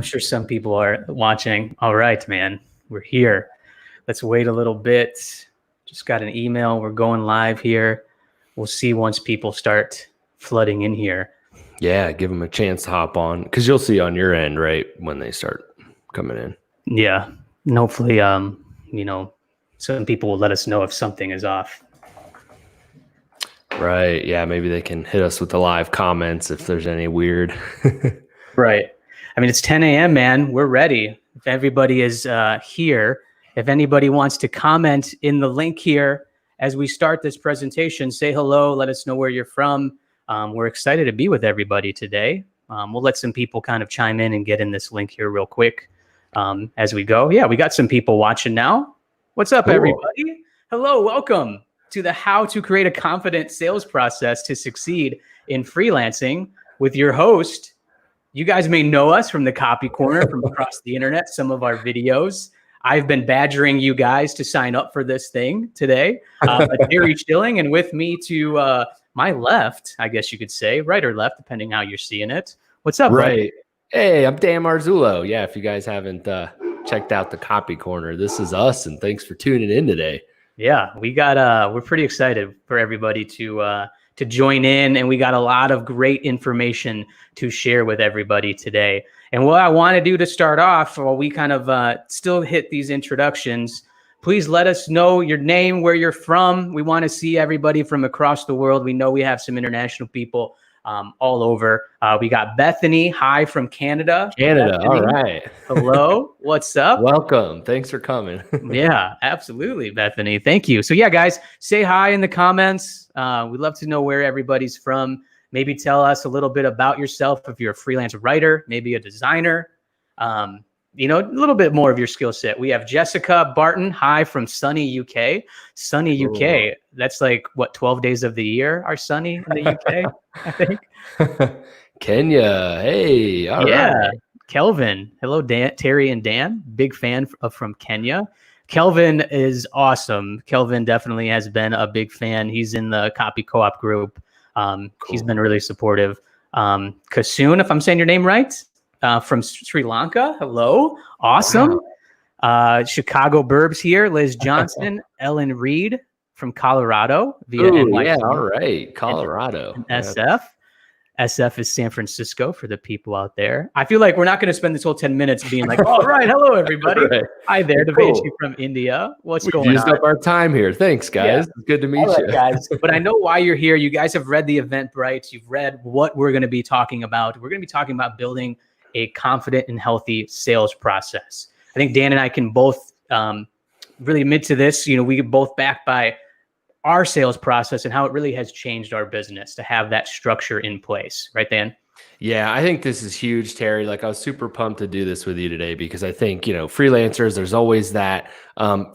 I'm sure some people are watching. All right, man, we're here. Let's wait a little bit. Just got an email. We're going live here. We'll see once people start flooding in here. Yeah, give them a chance to hop on because you'll see on your end, right, when they start coming in. Yeah, and hopefully, some people will let us know if something is off. Right. Yeah, maybe they can hit us with the live comments if there's any weird. Right. I mean, it's 10 a.m., man. We're ready. If everybody is here, if anybody wants to comment in the link here as we start this presentation, say hello, let us know where you're from. We're excited to be with everybody today. We'll let some people kind of chime in and get in this link here real quick as we go. Yeah, we got some people watching now. What's up, Cool. everybody? Hello, welcome to the How to Create a Confident Sales Process to Succeed in Freelancing with your host. You guys may know us from the Copy Corner, from across the internet, some of our videos. I've been badgering you guys to sign up for this thing today. Terry Schilling, and with me to my left, I guess you could say, right or left, depending how you're seeing it. What's up, Right. buddy? Hey, I'm Dan Marzullo. Yeah, if you guys haven't checked out the Copy Corner, this is us, and thanks for tuning in today. Yeah, we're pretty excited for everybody to join in, and we got a lot of great information to share with everybody today. And what I want to do to start off, while we kind of still hit these introductions, please let us know your name, where you're from. We want to see everybody from across the world. We know we have some international people all over. We got Bethany. Hi from Canada. Canada. Bethany, all right. Hello. What's up? Welcome. Thanks for coming. Yeah, absolutely, Bethany. Thank you. So yeah, guys, say hi in the comments. We'd love to know where everybody's from. Maybe tell us a little bit about yourself if you're a freelance writer, maybe a designer, a little bit more of your skill set. We have Jessica Barton. Hi from sunny UK. Sunny Cool. UK. That's like, what, 12 days of the year are sunny in the UK, I think. Kenya. Hey. All right. Kelvin. Hello, Dan, Terry and Dan. Big fan from Kenya. Kelvin is awesome. Kelvin definitely has been a big fan. He's in the Copy Co-op group. Cool. He's been really supportive. Kasoon, if I'm saying your name right, from Sri Lanka. Hello. Awesome. Wow. Chicago Burbs here. Liz Johnson. Ellen Reed from Colorado via NYC. Yeah, all right. Colorado. And SF. SF is San Francisco for the people out there. I feel like we're not going to spend this whole 10 minutes being like, all right, hello, everybody. Right. Hi there, Devanshi from India. What's going on? Used up our time here. Thanks, guys. Yeah. Good to meet you. Guys. But I know why you're here. You guys have read the Eventbrite. You've read what we're going to be talking about. We're going to be talking about building a confident and healthy sales process. I think Dan and I can both really admit to this. We get both backed by our sales process and how it really has changed our business to have that structure in place. Right, Dan? Yeah, I think this is huge, Terry. Like, I was super pumped to do this with you today because I think, freelancers, there's always that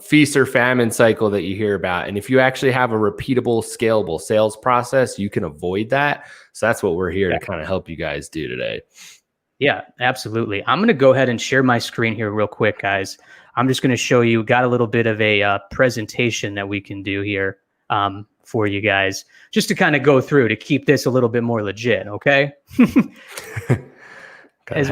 feast or famine cycle that you hear about. And if you actually have a repeatable, scalable sales process, you can avoid that. So that's what we're here to kind of help you guys do today. Yeah, absolutely. I'm going to go ahead and share my screen here real quick, guys. I'm just going to show you, got a little bit of a presentation that we can do here for you guys, just to kind of go through to keep this a little bit more legit. Okay. You guys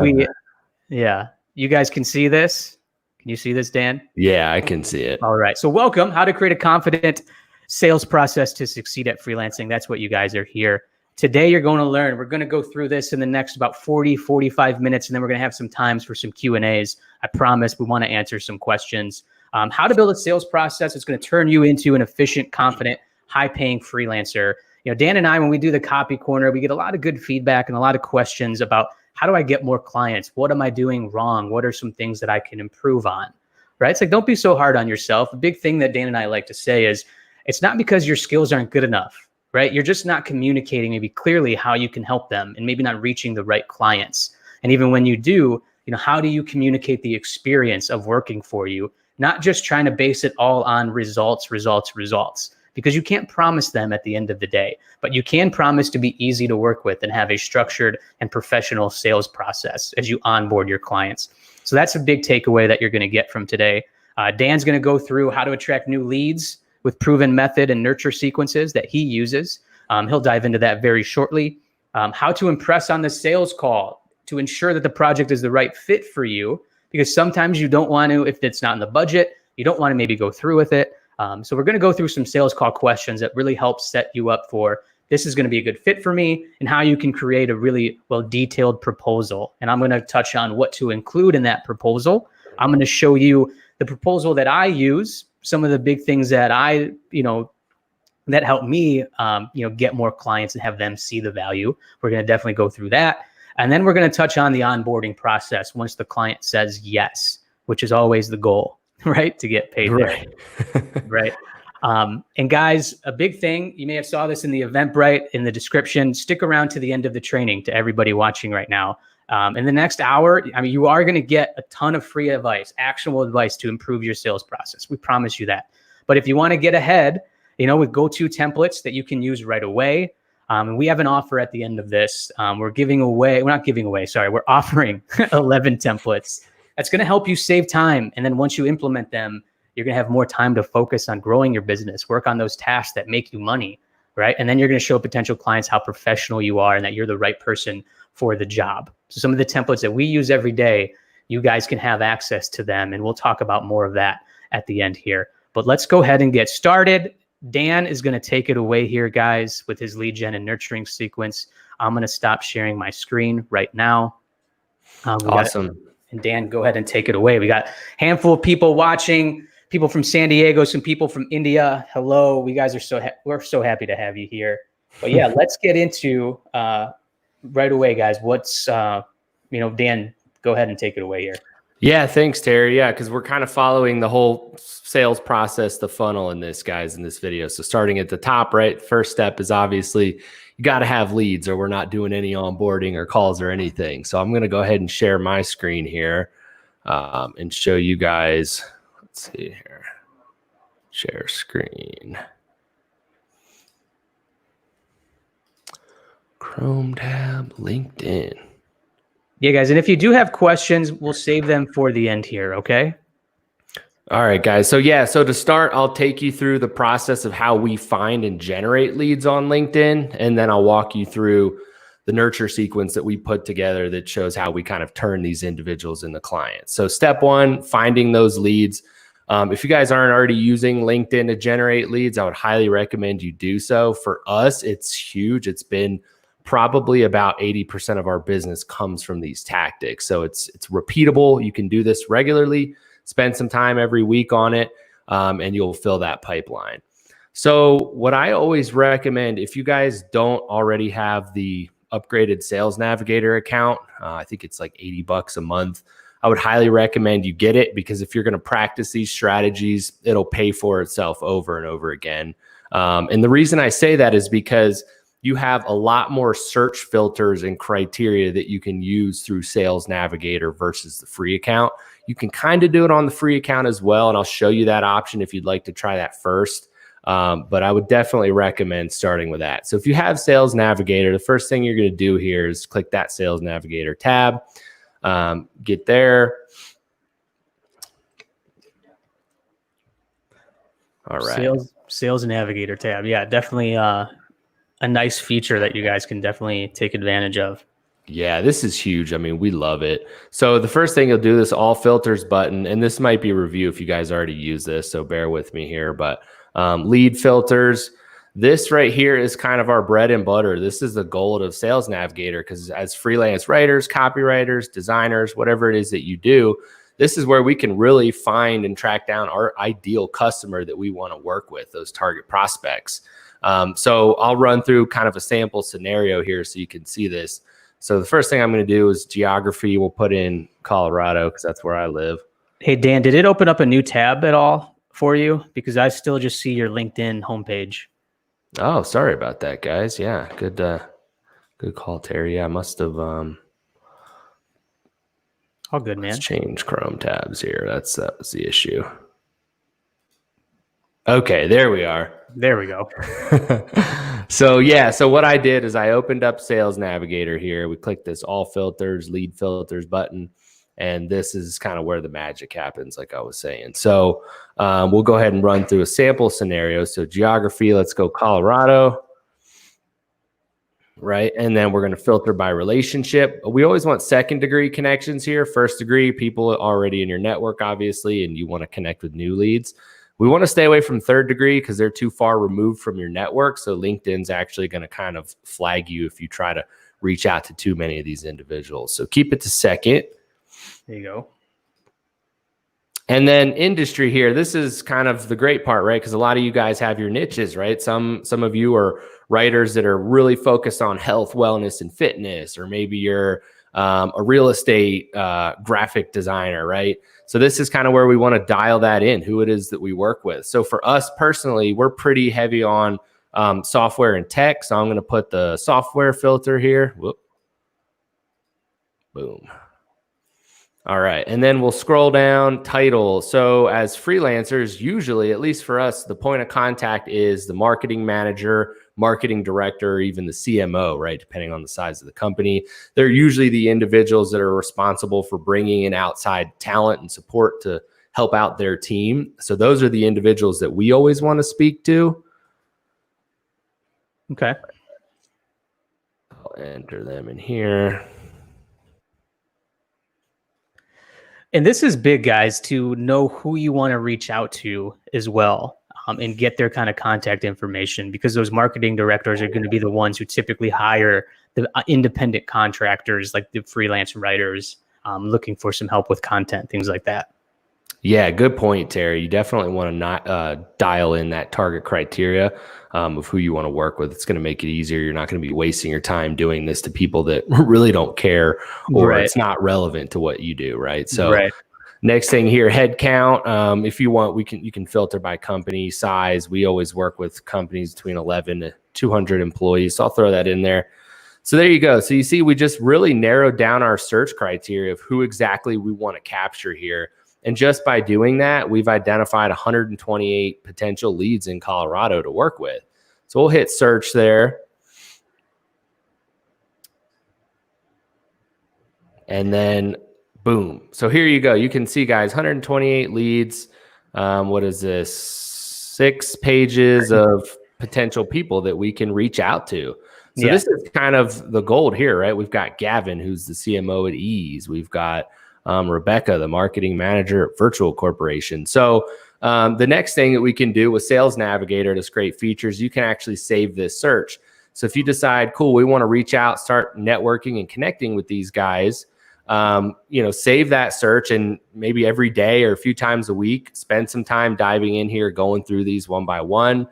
can see this. Can you see this, Dan? Yeah, I can see it. All right. So welcome. How to create a confident sales process to succeed at freelancing. That's what you guys are here. Today, you're going to learn. We're going to go through this in the next about 45 minutes, and then we're going to have some times for some Q&As. I promise we want to answer some questions. How to build a sales process that's going to turn you into an efficient, confident, high-paying freelancer. Dan and I, when we do the Copy Corner, we get a lot of good feedback and a lot of questions about how do I get more clients? What am I doing wrong? What are some things that I can improve on? Right? It's like, don't be so hard on yourself. The big thing that Dan and I like to say is it's not because your skills aren't good enough. Right? You're just not communicating maybe clearly how you can help them and maybe not reaching the right clients. And even when you do, how do you communicate the experience of working for you? Not just trying to base it all on results, because you can't promise them at the end of the day, but you can promise to be easy to work with and have a structured and professional sales process as you onboard your clients. So that's a big takeaway that you're going to get from today. Dan's going to go through how to attract new leads with proven method and nurture sequences that he uses. He'll dive into that very shortly. How to impress on the sales call. to ensure that the project is the right fit for you, because sometimes you don't want to, if it's not in the budget, you don't want to maybe go through with it. So we're going to go through some sales call questions that really help set you up for, this is going to be a good fit for me, and how you can create a really well detailed proposal. And I'm going to touch on what to include in that proposal. I'm going to show you the proposal that I use, some of the big things that I, that help me, get more clients and have them see the value. We're going to definitely go through that. And then we're going to touch on the onboarding process once the client says yes, which is always the goal, right? To get paid Right. there, right? And guys, a big thing, you may have saw this in the Eventbrite, in the description, stick around to the end of the training to everybody watching right now. In the next hour, you are going to get a ton of free advice, actionable advice to improve your sales process. We promise you that. But if you want to get ahead, with go-to templates that you can use right away, and we have an offer at the end of this. We're offering 11 templates. That's going to help you save time. And then once you implement them, you're going to have more time to focus on growing your business, work on those tasks that make you money, right? And then you're going to show potential clients how professional you are and that you're the right person for the job. So some of the templates that we use every day, you guys can have access to them. And we'll talk about more of that at the end here. But let's go ahead and get started. Dan is going to take it away here, guys, with his lead gen and nurturing sequence. I'm going to stop sharing my screen right now. Awesome. And Dan, go ahead and take it away. We got a handful of people watching, people from San Diego, some people from India. Hello, we guys are we're so happy to have you here. But yeah, let's get into right away, guys. What's Dan, go ahead and take it away here. Yeah, thanks, Terry. Yeah, because we're kind of following the whole sales process, the funnel in this, guys, in this video. So starting at the top, right, first step is obviously you got to have leads or we're not doing any onboarding or calls or anything. So I'm going to go ahead and share my screen here and show you guys. Let's see here. Share screen. Chrome tab, LinkedIn. Yeah, guys. And if you do have questions, we'll save them for the end here. Okay. All right, guys. So to start, I'll take you through the process of how we find and generate leads on LinkedIn. And then I'll walk you through the nurture sequence that we put together that shows how we kind of turn these individuals into clients. So step one, finding those leads. If you guys aren't already using LinkedIn to generate leads, I would highly recommend you do so. For us, it's huge. It's been probably about 80% of our business comes from these tactics. So it's repeatable. You can do this regularly, spend some time every week on it, and you'll fill that pipeline. So what I always recommend, if you guys don't already have the upgraded Sales Navigator account, I think it's like $80 a month. I would highly recommend you get it, because if you're going to practice these strategies, it'll pay for itself over and over again. And the reason I say that is because you have a lot more search filters and criteria that you can use through Sales Navigator versus the free account. You can kind of do it on the free account as well, and I'll show you that option if you'd like to try that first. But I would definitely recommend starting with that. So if you have Sales Navigator, the first thing you're going to do here is click that Sales Navigator tab. Get there. All right. Sales Navigator tab. Yeah, definitely a nice feature that you guys can definitely take advantage of. Yeah, this is huge. I mean, we love it. So the first thing you'll do is all filters button, and this might be a review if you guys already use this, so bear with me here. But lead filters, this right here is kind of our bread and butter. This is the gold of Sales Navigator, because as freelance writers, copywriters, designers, whatever it is that you do, this is where we can really find and track down our ideal customer that we want to work with, those target prospects. So I'll run through kind of a sample scenario here so you can see this. So the first thing I'm going to do is geography. We'll put in Colorado because that's where I live. Hey, Dan, did it open up a new tab at all for you? Because I still just see your LinkedIn homepage. Oh, sorry about that, guys. Yeah, good call, Terry. Yeah, I must have. All good, man. Let's change Chrome tabs here. That was the issue. Okay, there we are. There we go. So what I did is I opened up Sales Navigator here. We clicked this all filters, lead filters button, and this is kind of where the magic happens, like I was saying. So we'll go ahead and run through a sample scenario. So geography, let's go Colorado. right? And then we're going to filter by relationship. We always want second degree connections here. First degree, people already in your network, obviously, and you want to connect with new leads. We want to stay away from third degree because they're too far removed from your network. So LinkedIn's actually going to kind of flag you if you try to reach out to too many of these individuals. So keep it to second. There you go. And then industry here, this is kind of the great part, right? Because a lot of you guys have your niches, right? Some of you are writers that are really focused on health, wellness, and fitness, or maybe you're a real estate graphic designer, right? So this is kind of where we want to dial that in, who it is that we work with. So for us personally, we're pretty heavy on software and tech. So I'm going to put the software filter here. Whoop. Boom. All right. And then we'll scroll down title. So as freelancers, usually, at least for us, the point of contact is the marketing manager, marketing director, or even the CMO, right? Depending on the size of the company. They're usually the individuals that are responsible for bringing in outside talent and support to help out their team. So those are the individuals that we always want to speak to. Okay. I'll enter them in here. And this is big, guys, to know who you want to reach out to as well, and get their kind of contact information, because those marketing directors are going to be the ones who typically hire the independent contractors, like the freelance writers, looking for some help with content, things like that. Yeah, good point, Terry. You definitely want to not dial in that target criteria of who you want to work with. It's going to make it easier. You're not going to be wasting your time doing this to people that really don't care, or Right. it's not relevant to what you do, right? So next thing here, head count. If you want, you can filter by company size. We always work with companies between 11 to 200 employees. So I'll throw that in there. So there you go. So you see, we just really narrowed down our search criteria of who exactly we want to capture here. And just by doing that, we've identified 128 potential leads in Colorado to work with. So we'll hit search there. And then boom. So here you go. You can see, guys, 128 leads. What is this? 6 pages of potential people that we can reach out to. So this is kind of the gold here, right? We've got Gavin, who's the CMO at Ease. We've got Rebecca, the marketing manager at Virtual Corporation. So the next thing that we can do with Sales Navigator, this great features, you can actually save this search. So if you decide, cool, we want to reach out, start networking and connecting with these guys, save that search, and maybe every day or a few times a week, spend some time diving in here, going through these one by one.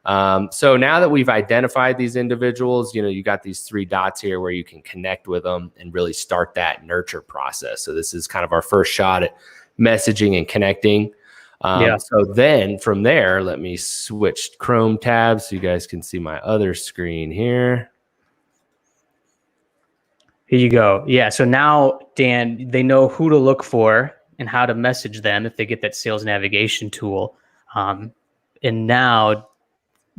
So now that we've identified these individuals, you got these 3 dots here where you can connect with them and really start that nurture process. So this is kind of our first shot at messaging and connecting. So then from there, let me switch Chrome tabs so you guys can see my other screen here. Here you go. Yeah. So now, Dan, they know who to look for and how to message them if they get that sales navigation tool. And now,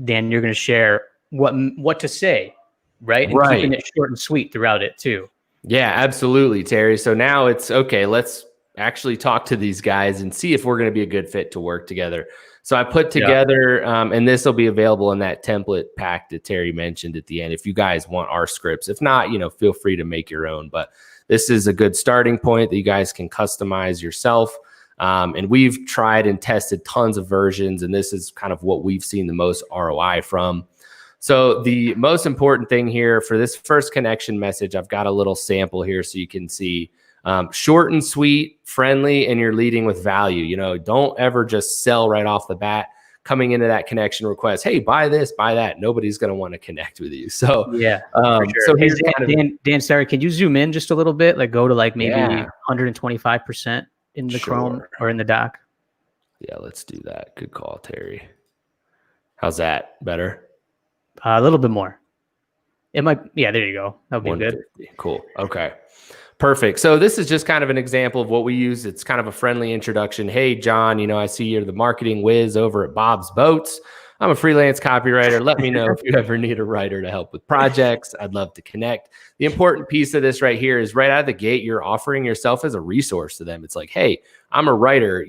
Dan, you're going to share what to say, right? And keeping it short and sweet throughout it too. Yeah, absolutely, Terry. So now it's okay. Let's actually talk to these guys and see if we're going to be a good fit to work together. So I put together, and this will be available in that template pack that Terry mentioned at the end. If you guys want our scripts, if not, feel free to make your own. But this is a good starting point that you guys can customize yourself. And we've tried and tested tons of versions, and this is kind of what we've seen the most ROI from. So the most important thing here for this first connection message, I've got a little sample here so you can see short and sweet, friendly, and you're leading with value. Don't ever just sell right off the bat coming into that connection request. Hey, buy this, buy that. Nobody's going to want to connect with you. So for sure. So here's Dan, sorry, can you zoom in just a little bit? Like go to like maybe 125%. In the Chrome or in the doc? Yeah, let's do that. Good call, Terry. How's that? Better? A little bit more. It might. Yeah, there you go. That'll be good. Cool. Okay. Perfect. So this is just kind of an example of what we use. It's kind of a friendly introduction. Hey, John, I see you're the marketing whiz over at Bob's Boats. I'm a freelance copywriter. Let me know if you ever need a writer to help with projects. I'd love to connect. The important piece of this right here is right out of the gate, you're offering yourself as a resource to them. It's like, hey, I'm a writer,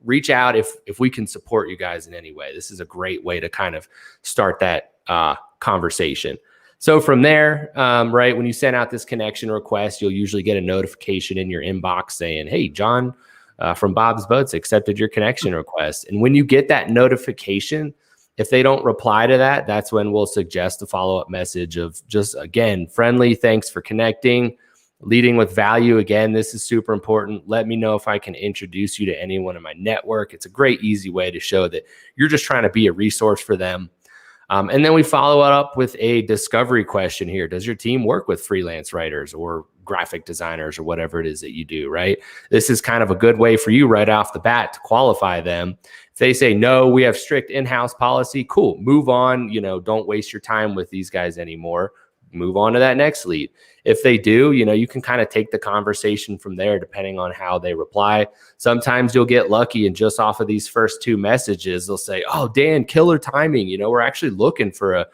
reach out if we can support you guys in any way. This is a great way to kind of start that conversation. So from there, right, when you send out this connection request, you'll usually get a notification in your inbox saying, hey, John from Bob's Boats accepted your connection request. And when you get that notification, if they don't reply to that, that's when we'll suggest a follow-up message of just, again, friendly, thanks for connecting, leading with value. Again, this is super important. Let me know if I can introduce you to anyone in my network. It's a great, easy way to show that you're just trying to be a resource for them. And then we follow it up with a discovery question here. Does your team work with freelance writers or graphic designers or whatever it is that you do, right? This is kind of a good way for you right off the bat to qualify them. If they say, no, we have strict in-house policy, cool, move on. Don't waste your time with these guys anymore. Move on to that next lead. If they do, you can kind of take the conversation from there depending on how they reply. Sometimes you'll get lucky and just off of these first 2 messages, they'll say, oh, Dan, killer timing. We're actually looking for a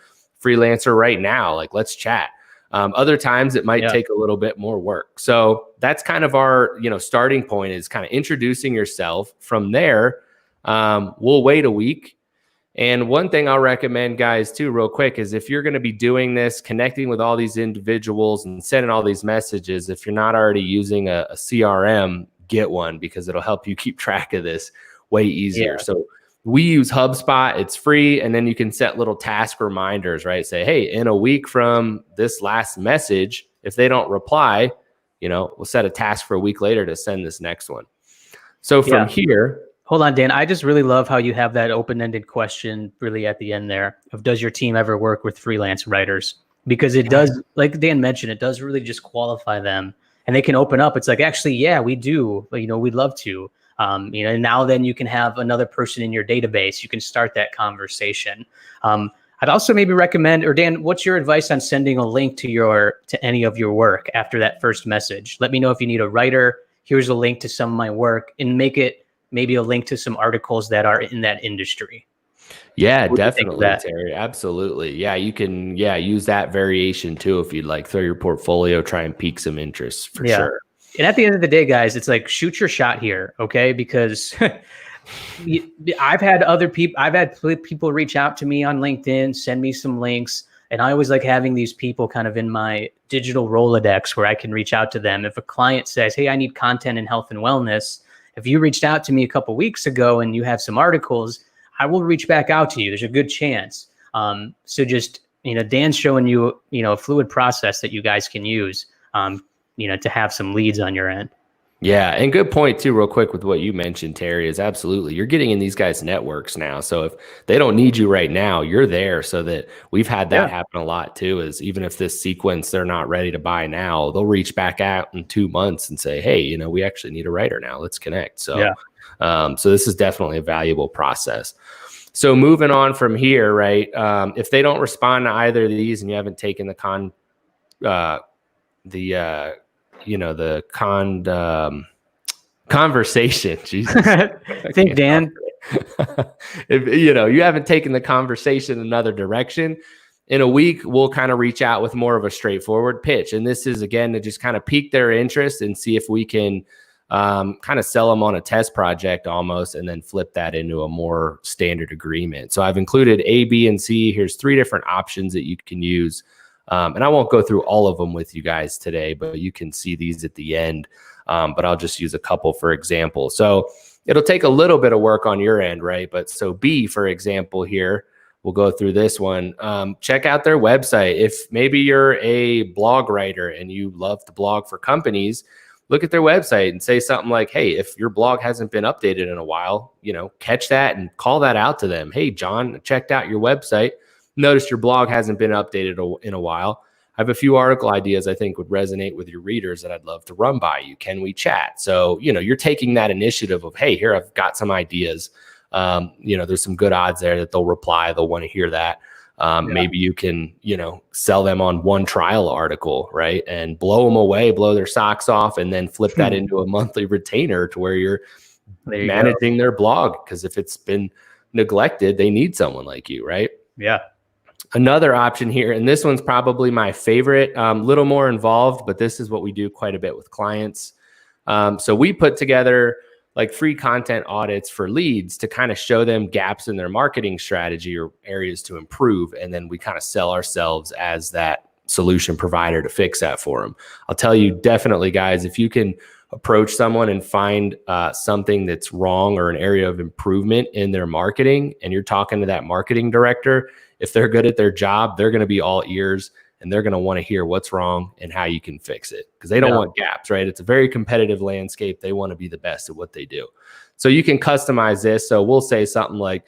freelancer right now. Like, let's chat. Other times it might take a little bit more work. So that's kind of our, starting point is kind of introducing yourself. From there, we'll wait a week. And one thing I'll recommend, guys, too, real quick, is if you're going to be doing this, connecting with all these individuals and sending all these messages, if you're not already using a CRM, get one because it'll help you keep track of this way easier. Yeah. So we use HubSpot. It's free. And then you can set little task reminders, right? Say, hey, in a week from this last message, if they don't reply, we'll set a task for a week later to send this next one. So from here... Hold on, Dan. I just really love how you have that open-ended question really at the end there of does your team ever work with freelance writers? Because it does, like Dan mentioned, it does really just qualify them and they can open up. It's like, actually, yeah, we do. We'd love to. And now then you can have another person in your database. You can start that conversation. I'd also maybe recommend, or Dan, what's your advice on sending a link to any of your work after that first message? Let me know if you need a writer. Here's a link to some of my work and make it maybe a link to some articles that are in that industry. Yeah, definitely, Terry. Absolutely. Yeah, you can use that variation too if you'd like. Throw your portfolio, try and pique some interest for sure. And at the end of the day, guys, it's like shoot your shot here, okay? Because I've had people reach out to me on LinkedIn, send me some links, and I always like having these people kind of in my digital Rolodex where I can reach out to them. If a client says, hey, I need content in health and wellness, if you reached out to me a couple of weeks ago and you have some articles, I will reach back out to you. There's a good chance. So just, Dan's showing you, a fluid process that you guys can use, to have some leads on your end. Yeah. And good point too, real quick with what you mentioned, Terry, is absolutely. You're getting in these guys' networks now. So if they don't need you right now, you're there. So that we've had that happen a lot too, is even if this sequence, they're not ready to buy now, they'll reach back out in 2 months and say, hey, we actually need a writer now. Let's connect. So, so this is definitely a valuable process. So moving on from here, right? If they don't respond to either of these and you haven't taken conversation. Jesus. Think, Dan. If you haven't taken the conversation another direction, in a week, we'll kind of reach out with more of a straightforward pitch. And this is, again, to just kind of pique their interest and see if we can kind of sell them on a test project almost, and then flip that into a more standard agreement. So I've included A, B, and C. Here's 3 different options that you can use. And I won't go through all of them with you guys today, but you can see these at the end. But I'll just use a couple for example. So it'll take a little bit of work on your end, right? But so B, for example, here, we'll go through this one. Check out their website. If maybe you're a blog writer and you love to blog for companies, look at their website and say something like, hey, if your blog hasn't been updated in a while, catch that and call that out to them. Hey, John, checked out your website. Noticed your blog hasn't been updated in a while. I have a few article ideas I think would resonate with your readers that I'd love to run by you. Can we chat? So, you're taking that initiative of, hey, here, I've got some ideas. There's some good odds there that they'll reply. They'll want to hear that. Maybe you can, sell them on one trial article, right? And blow them away, blow their socks off, and then flip that into a monthly retainer to where you're managing their blog. Because if it's been neglected, they need someone like you, right? Yeah. Another option here, and this one's probably my favorite, little more involved, but this is what we do quite a bit with clients. So we put together like free content audits for leads to kind of show them gaps in their marketing strategy or areas to improve. And then we kind of sell ourselves as that solution provider to fix that for them. I'll tell you, definitely, guys, if you can approach someone and find something that's wrong or an area of improvement in their marketing, and you're talking to that marketing director, if they're good at their job, they're going to be all ears, and they're going to want to hear what's wrong and how you can fix it, because they don't want gaps, right? It's a very competitive landscape. They want to be the best at what they do. So you can customize this. So we'll say something like,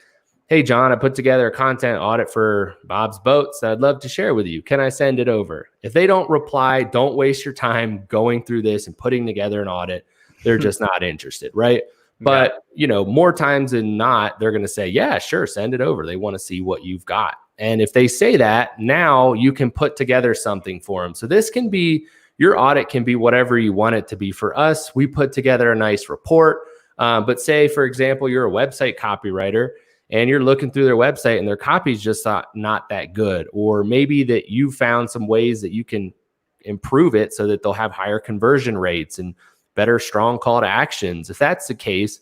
hey, John, I put together a content audit for Bob's Boats that I'd love to share with you. Can I send it over? If they don't reply, don't waste your time going through this and putting together an audit. They're just not interested, right? But, more times than not, they're going to say, yeah, sure, send it over. They want to see what you've got. And if they say that, now you can put together something for them. So this can be, your audit can be whatever you want it to be. For us, we put together a nice report. But say, for example, you're a website copywriter and you're looking through their website and their copy is just not that good. Or maybe that you found some ways that you can improve it so that they'll have higher conversion rates and better strong call to actions. If that's the case,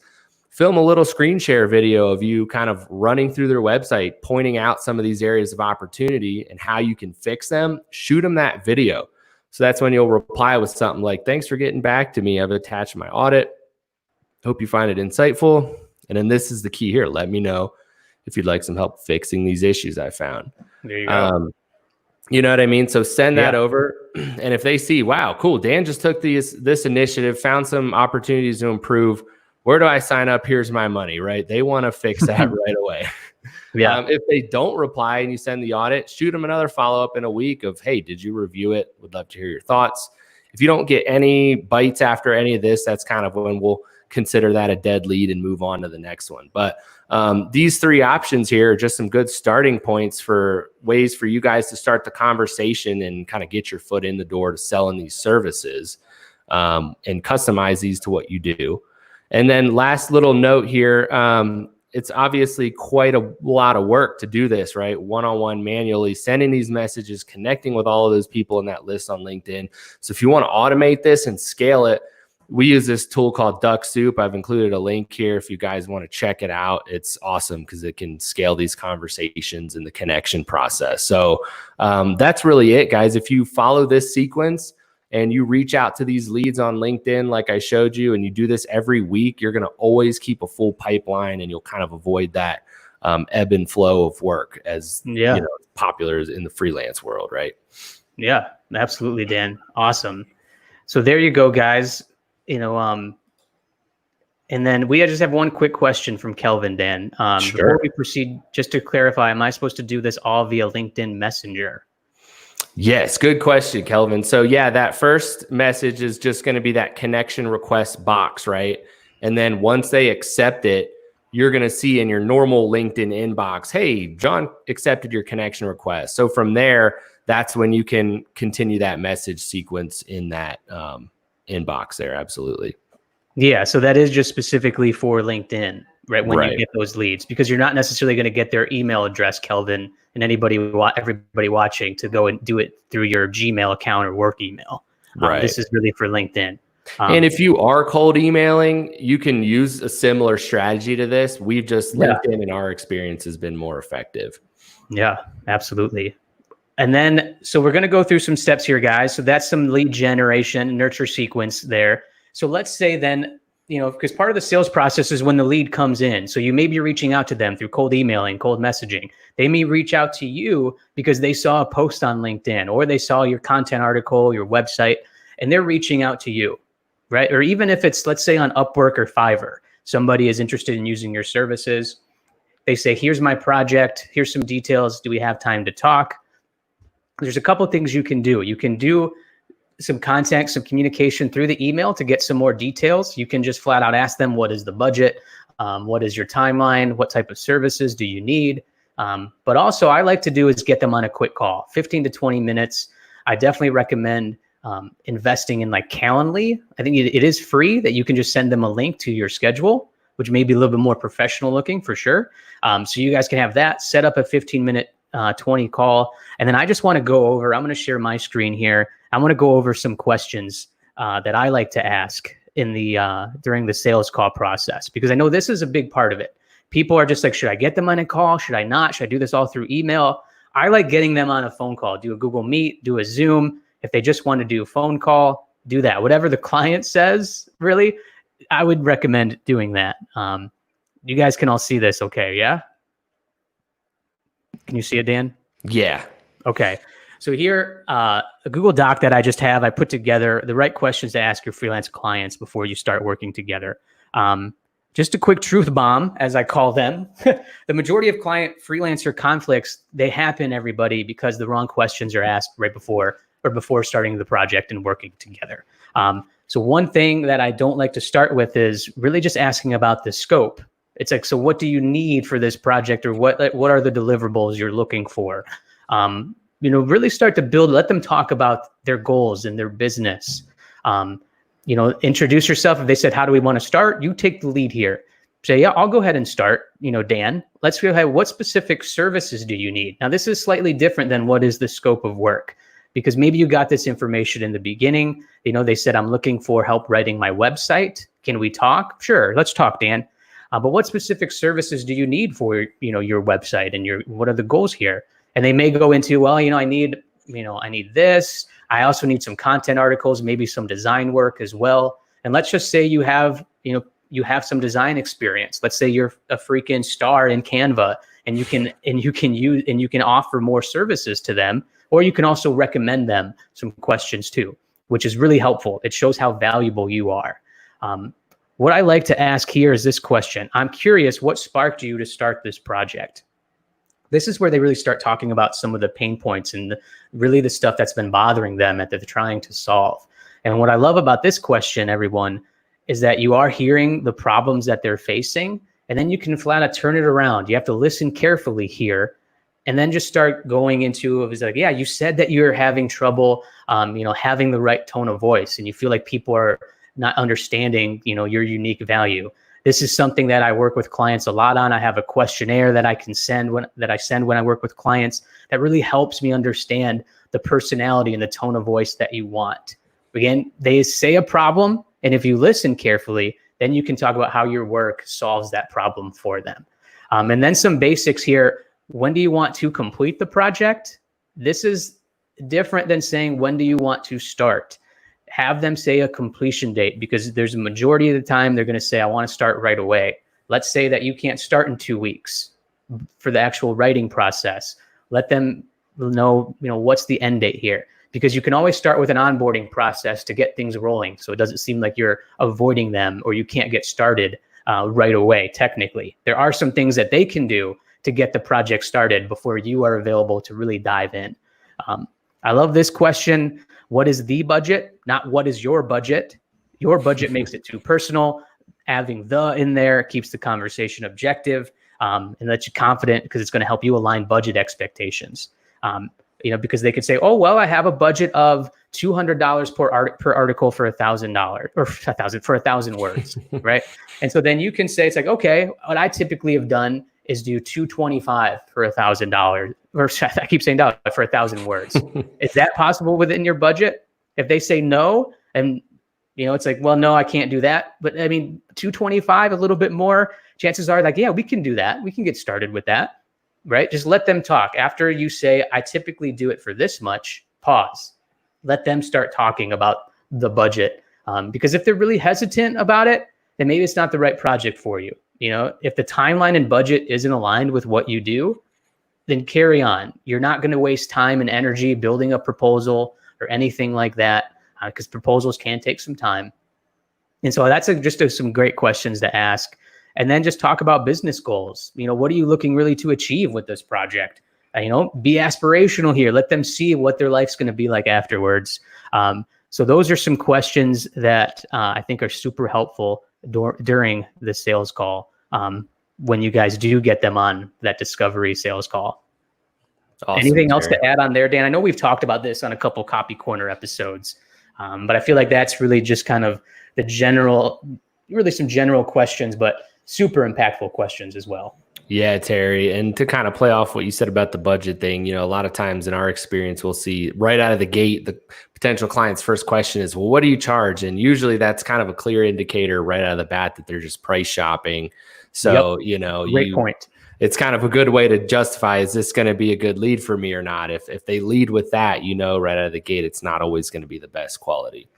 film a little screen share video of you kind of running through their website, pointing out some of these areas of opportunity and how you can fix them. Shoot them that video. So that's when you'll reply with something like, thanks for getting back to me. I've attached my audit. Hope you find it insightful. And then this is the key here. Let me know if you'd like some help fixing these issues I found. There you go. You know what I mean? So send that over. And if they see, wow, cool, Dan just took this initiative, found some opportunities to improve. Where do I sign up? Here's my money, right? They want to fix that right away. If they don't reply and you send the audit, shoot them another follow-up in a week of, hey, did you review it? Would love to hear your thoughts. If you don't get any bites after any of this, that's kind of when we'll consider that a dead lead and move on to the next one. But these three options here are just some good starting points for ways for you guys to start the conversation and kind of get your foot in the door to selling these services and customize these to what you do. And then last little note here, it's obviously quite a lot of work to do this, right? One-on-one, manually sending these messages, connecting with all of those people in that list on LinkedIn. So if you want to automate this and scale it, we use this tool called Duck Soup. I've included a link here if you guys want to check it out. It's awesome because it can scale these conversations and the connection process. So that's really it, guys. If you follow this sequence and you reach out to these leads on LinkedIn, like I showed you, and you do this every week, you're going to always keep a full pipeline and you'll kind of avoid that ebb and flow of work as popular in the freelance world, right? Yeah, absolutely, Dan. Awesome. So there you go, guys. And then we just have one quick question from Kelvin, Dan. Before we proceed, just to clarify, am I supposed to do this all via LinkedIn Messenger? Yes, good question, Kelvin. So yeah, that first message is just going to be that connection request box, right? And then once they accept it, you're going to see in your normal LinkedIn inbox, hey, John accepted your connection request. So from there, that's when you can continue that message sequence in that inbox there. Absolutely. Yeah. So that is just specifically for LinkedIn, right? When you get those leads, because you're not necessarily going to get their email address, Kelvin, and everybody watching to go and do it through your Gmail account or work email. This is really for LinkedIn. And if you are cold emailing, you can use a similar strategy to this. We've just LinkedIn in our experience has been more effective. Yeah, absolutely. And then, so we're going to go through some steps here, guys. So that's some lead generation, nurture sequence there. So let's say then, because part of the sales process is when the lead comes in. So you may be reaching out to them through cold emailing, cold messaging. They may reach out to you because they saw a post on LinkedIn or they saw your content article, your website, and they're reaching out to you, right? Or even if it's, let's say on Upwork or Fiverr, somebody is interested in using your services. They say, here's my project. Here's some details. Do we have time to talk? There's a couple of things you can do. You can do some contact, some communication through the email to get some more details. You can just flat out ask them, what is the budget? What is your timeline? What type of services do you need? But also I like to do is get them on a quick call, 15 to 20 minutes. I definitely recommend investing in like Calendly. I think it is free that you can just send them a link to your schedule, which may be a little bit more professional looking for sure. So you guys can have that, set up a 15-minute 20 call. And then I just want to go over, I'm going to share my screen here. I want to go over some questions that I like to ask in the during the sales call process? Because I know this is a big part of it. People are just like, should I get them on a call? Should I not? Should I do this all through email? I like getting them on a phone call. Do a Google Meet, do a Zoom. If they just want to do a phone call, do that. Whatever the client says, really, I would recommend doing that. You guys can all see this, okay? Yeah. Can you see it, Dan? Yeah. Okay. So here, a Google Doc that I just have, I put together the right questions to ask your freelance clients before you start working together. Just a quick truth bomb, as I call them. The majority of client freelancer conflicts, they happen, everybody, because the wrong questions are asked right before or before starting the project and working together. So one thing that I don't like to start with is really just asking about the scope. It's like, so what do you need for this project, or what are the deliverables you're looking for? Really start to build, let them talk about their goals and their business. Introduce yourself. If they said, how do we want to start? You take the lead here. Say, yeah, I'll go ahead and start. Dan, let's go ahead. What specific services do you need? Now, this is slightly different than what is the scope of work, because maybe you got this information in the beginning. They said, I'm looking for help writing my website. Can we talk? Sure. Let's talk, Dan. But what specific services do you need for, your website, and what are the goals here? And they may go into, well, I need this. I also need some content articles, maybe some design work as well. And let's just say you have some design experience. Let's say you're a freaking star in Canva, and you can offer more services to them, or you can also recommend them some questions too, which is really helpful. It shows how valuable you are. What I like to ask here is this question. I'm curious, what sparked you to start this project? This is where they really start talking about some of the pain points and really the stuff that's been bothering them that they're trying to solve. And what I love about this question, everyone, is that you are hearing the problems that they're facing, and then you can flat out turn it around. You have to listen carefully here, and then just start going into it. It's like, yeah, you said that you're having trouble, having the right tone of voice, and you feel like people are not understanding, your unique value. This is something that I work with clients a lot on. I have a questionnaire that I can send when I work with clients that really helps me understand the personality and the tone of voice that you want. Again, they say a problem, and if you listen carefully, then you can talk about how your work solves that problem for them. And then some basics here. When do you want to complete the project? This is different than saying, when do you want to start? Have them say a completion date, because there's a majority of the time they're going to say, I want to start right away. Let's say that you can't start in 2 weeks for the actual writing process. Let them know, what's the end date here, because you can always start with an onboarding process to get things rolling. So it doesn't seem like you're avoiding them or you can't get started right away. Technically, there are some things that they can do to get the project started before you are available to really dive in. I love this question. What is the budget? Not what is your budget. Your budget makes it too personal. Having the in there keeps the conversation objective, and lets you confident, because it's going to help you align budget expectations. Because they could say, oh, well, I have a budget of $200 per article for $1,000 or for 1,000 words, right? And so then you can say, it's like, okay, what I typically have done is do $225 for $1,000, or I keep saying dollar for 1,000 words. Is that possible within your budget? If they say no, and it's like, well, no, I can't do that. But I mean, 225, a little bit more, chances are like, yeah, we can do that. We can get started with that, right? Just let them talk. After you say, I typically do it for this much, pause. Let them start talking about the budget. Because if they're really hesitant about it, then maybe it's not the right project for you. If the timeline and budget isn't aligned with what you do, then carry on. You're not going to waste time and energy building a proposal or anything like that, because proposals can take some time. And so that's just some great questions to ask. And then just talk about business goals. What are you looking really to achieve with this project? Be aspirational here. Let them see what their life's going to be like afterwards. So those are some questions that I think are super helpful during the sales call, when you guys do get them on that discovery sales call. Awesome. Anything else to add on there, Dan? I know we've talked about this on a couple Copy Corner episodes, but I feel like that's really just kind of some general questions, but super impactful questions as well. Yeah, Terry. And to kind of play off what you said about the budget thing, a lot of times in our experience, we'll see right out of the gate, the potential client's first question is, well, what do you charge? And usually that's kind of a clear indicator right out of the bat that they're just price shopping. So, Yep. Great point. It's kind of a good way to justify, is this going to be a good lead for me or not? If they lead with that, right out of the gate, it's not always going to be the best quality.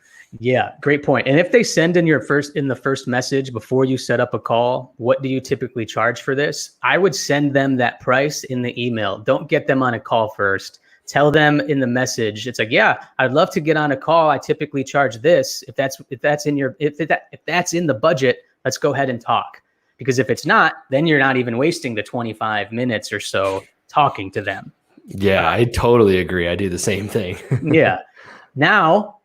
Yeah, great point. And if they send in the first message before you set up a call, what do you typically charge for this? I would send them that price in the email. Don't get them on a call first. Tell them in the message. It's like, yeah, I'd love to get on a call. I typically charge this. If that's in the budget, let's go ahead and talk. Because if it's not, then you're not even wasting the 25 minutes or so talking to them. Yeah, I totally agree. I do the same thing. Yeah. Now,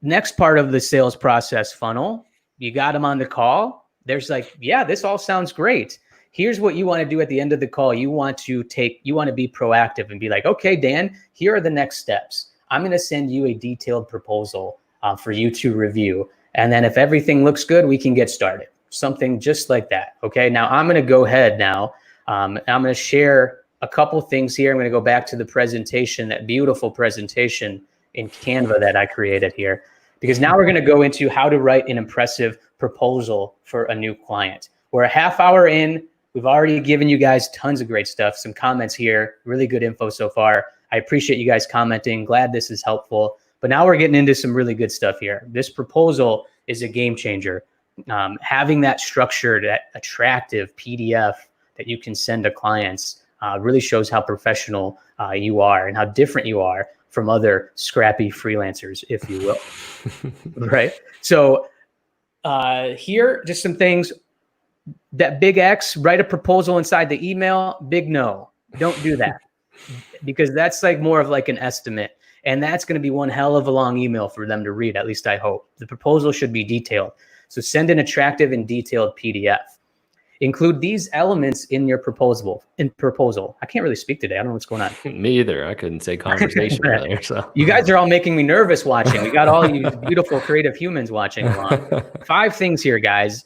next part of the sales process funnel, you got them on the call. There's like, yeah, this all sounds great. Here's what you want to do at the end of the call. You want to be proactive and be like, okay, Dan, here are the next steps. I'm going to send you a detailed proposal for you to review. And then if everything looks good, we can get started. Something just like that. Okay. Now I'm going to go ahead now. I'm going to share a couple things here. I'm going to go back to the presentation, that beautiful presentation in Canva that I created here, because now we're going to go into how to write an impressive proposal for a new client. We're a half hour in. We've already given you guys tons of great stuff, some comments here, really good info so far. I appreciate you guys commenting. Glad this is helpful. But now we're getting into some really good stuff here. This proposal is a game changer. Having that structured, that attractive PDF that you can send to clients really shows how professional you are and how different you are from other scrappy freelancers, if you will. Right? So here, just some things. That big X, write a proposal inside the email. Big no, don't do that. Because that's like more of like an estimate. And that's going to be one hell of a long email for them to read, at least I hope. The proposal should be detailed. So send an attractive and detailed PDF. Include these elements in your proposal. I can't really speak today. I don't know what's going on. Me either. I couldn't say conversation earlier. So you guys are all making me nervous watching. We got all you beautiful creative humans watching along. 5 things here, guys.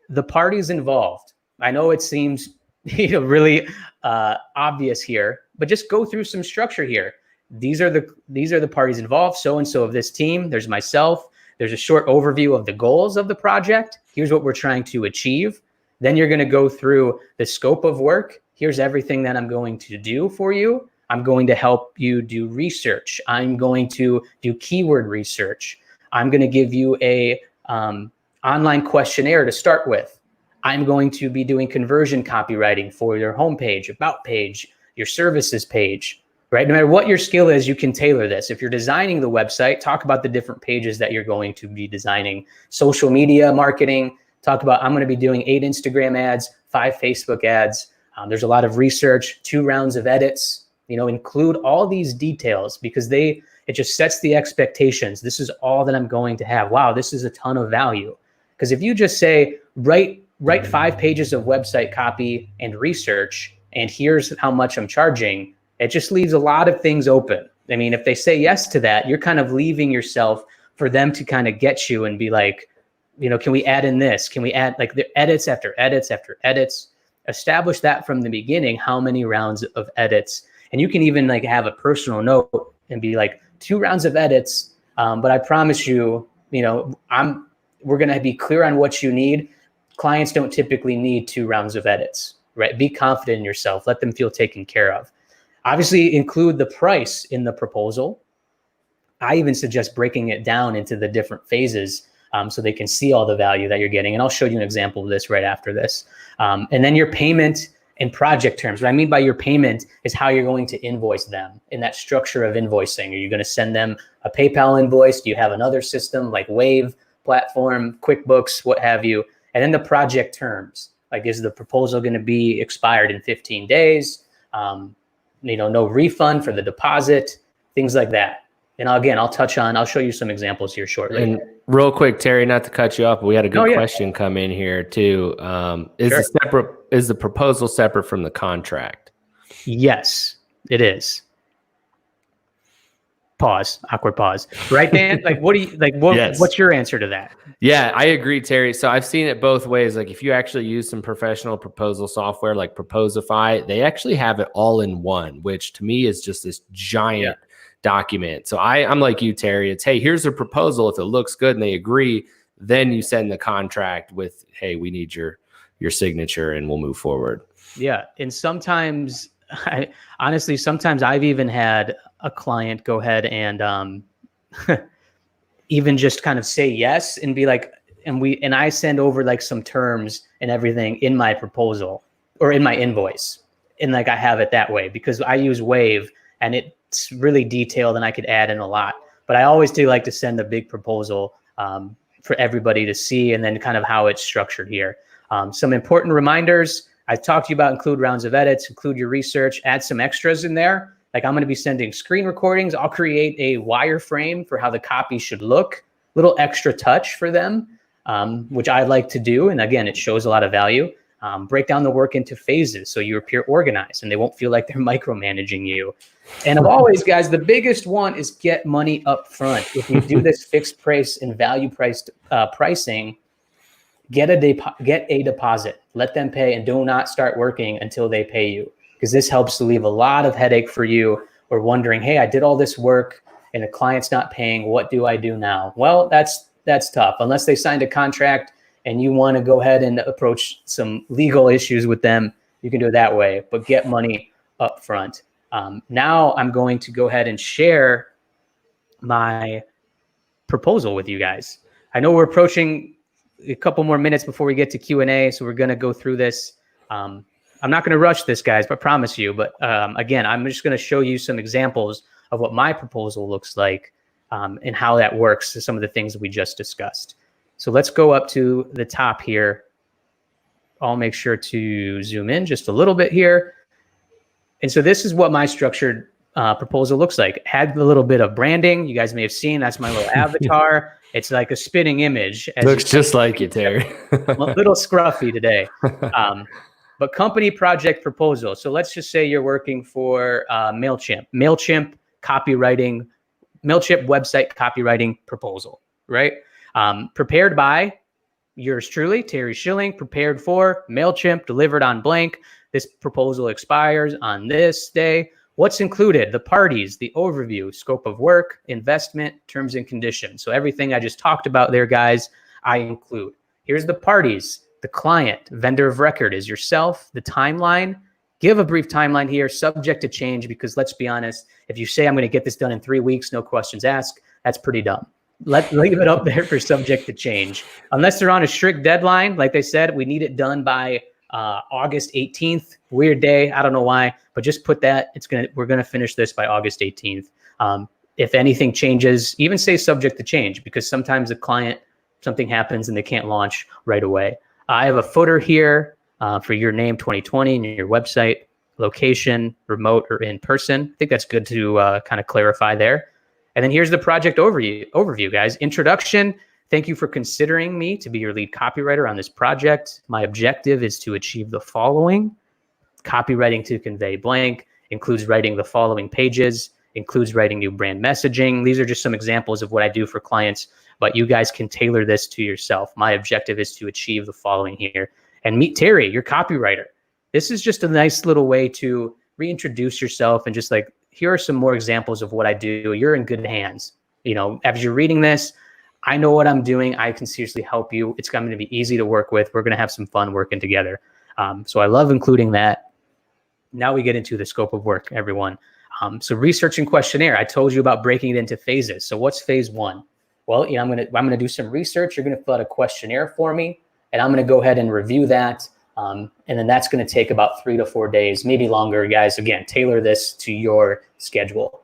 The parties involved. I know it seems really obvious here, but just go through some structure here. These are the parties involved. So and so of this team. There's myself. There's a short overview of the goals of the project. Here's what we're trying to achieve. Then you're going to go through the scope of work. Here's everything that I'm going to do for you. I'm going to help you do research. I'm going to do keyword research. I'm going to give you a online questionnaire to start with. I'm going to be doing conversion copywriting for your homepage, about page, your services page, right? No matter what your skill is, you can tailor this. If you're designing the website, talk about the different pages that you're going to be designing. Social media marketing, talk about, I'm going to be doing 8 Instagram ads, 5 Facebook ads. There's a lot of research, 2 rounds of edits, include all these details because it just sets the expectations. This is all that I'm going to have. Wow, this is a ton of value. Because if you just say, write 5 pages of website copy and research, and here's how much I'm charging, it just leaves a lot of things open. I mean, if they say yes to that, you're kind of leaving yourself for them to kind of get you and be like, can we add in this? Can we add like the edits after edits after edits? Establish that from the beginning, how many rounds of edits. And you can even like have a personal note and be like 2 rounds of edits. But I promise you, we're going to be clear on what you need. Clients don't typically need 2 rounds of edits, right? Be confident in yourself. Let them feel taken care of. Obviously, include the price in the proposal. I even suggest breaking it down into the different phases so they can see all the value that you're getting. And I'll show you an example of this right after this. And then your payment and project terms. What I mean by your payment is how you're going to invoice them in that structure of invoicing. Are you going to send them a PayPal invoice? Do you have another system like Wave platform, QuickBooks, what have you? And then the project terms. Like, is the proposal going to be expired in 15 days? No refund for the deposit, things like that. And again, I'll show you some examples here shortly. And real quick, Terry, not to cut you off, but we had a good question come in here too. Is the proposal separate from the contract? Yes, it is. Pause. Awkward pause. Right, Dan? Like, what do you like? Yes. What's your answer to that? Yeah, I agree, Terry. So I've seen it both ways. Like if you actually use some professional proposal software like Proposify, they actually have it all in one, which to me is just this giant document. So I'm like you, Terry. It's, hey, here's a proposal. If it looks good and they agree, then you send the contract with, hey, we need your signature and we'll move forward. Yeah. And sometimes, honestly, sometimes I've even had a client go ahead and even just kind of say yes and be like, and I send over like some terms and everything in my proposal or in my invoice. And like I have it that way because I use Wave and it's really detailed and I could add in a lot. But I always do like to send a big proposal for everybody to see and then kind of how it's structured here. Some important reminders. I talked to you about include rounds of edits, include your research, add some extras in there. Like I'm going to be sending screen recordings. I'll create a wireframe for how the copy should look, little extra touch for them, which I like to do. And again, it shows a lot of value. Break down the work into phases so you appear organized and they won't feel like they're micromanaging you. And of always, guys, the biggest one is get money up front. If you do this fixed price and value priced pricing, get a deposit. Let them pay and do not start working until they pay you. Because this helps to leave a lot of headache for you or wondering, hey, I did all this work and the client's not paying. What do I do now? Well, that's tough. Unless they signed a contract and you want to go ahead and approach some legal issues with them, you can do it that way, but get money up front. Now I'm going to go ahead and share my proposal with you guys. I know we're approaching a couple more minutes before we get to Q&A, so we're going to go through this. I'm not going to rush this, guys, but I promise you. But again, I'm just going to show you some examples of what my proposal looks like and how that works to some of the things that we just discussed. So let's go up to the top here. I'll make sure to zoom in just a little bit here. And so this is what my structured proposal looks like. Add a little bit of branding. You guys may have seen, that's my little avatar. It's like a spinning image. Looks just like you, Terry. I'm a little scruffy today. But company project proposal. So let's just say you're working for MailChimp. MailChimp website copywriting proposal, right? Prepared by yours truly, Terry Schilling, prepared for MailChimp, delivered on blank. This proposal expires on this day. What's included? The parties, the overview, scope of work, investment, terms and conditions. So everything I just talked about there, guys, I include. Here's the parties. The client, vendor of record is yourself, the timeline. Give a brief timeline here, subject to change, because let's be honest, if you say I'm going to get this done in 3 weeks, no questions asked, that's pretty dumb. Leave it up there for subject to change. Unless they're on a strict deadline, like they said, we need it done by August 18th. Weird day, I don't know why, but just put that. We're gonna finish this by August 18th. If anything changes, even say subject to change, because sometimes the client, something happens and they can't launch right away. I have a footer here for your name 2020 and your website, location, remote or in person. I think that's good to kind of clarify there. And then here's the project overview, guys. Introduction. Thank you for considering me to be your lead copywriter on this project. My objective is to achieve the following. Copywriting to convey blank, includes writing the following pages, includes writing new brand messaging. These are just some examples of what I do for clients, but you guys can tailor this to yourself. My objective is to achieve the following here. And meet Terry, your copywriter. This is just a nice little way to reintroduce yourself and just like, here are some more examples of what I do. You're in good hands. You know, as you're reading this, I know what I'm doing. I can seriously help you. It's going to be easy to work with. We're going to have some fun working together. So I love including that. Now we get into the scope of work, everyone. So research and questionnaire. I told you about breaking it into phases. So what's phase one? Well, you know, I'm gonna do some research. You're gonna fill out a questionnaire for me, and I'm gonna go ahead and review that. And then that's gonna take about 3 to 4 days, maybe longer, guys. Again, tailor this to your schedule.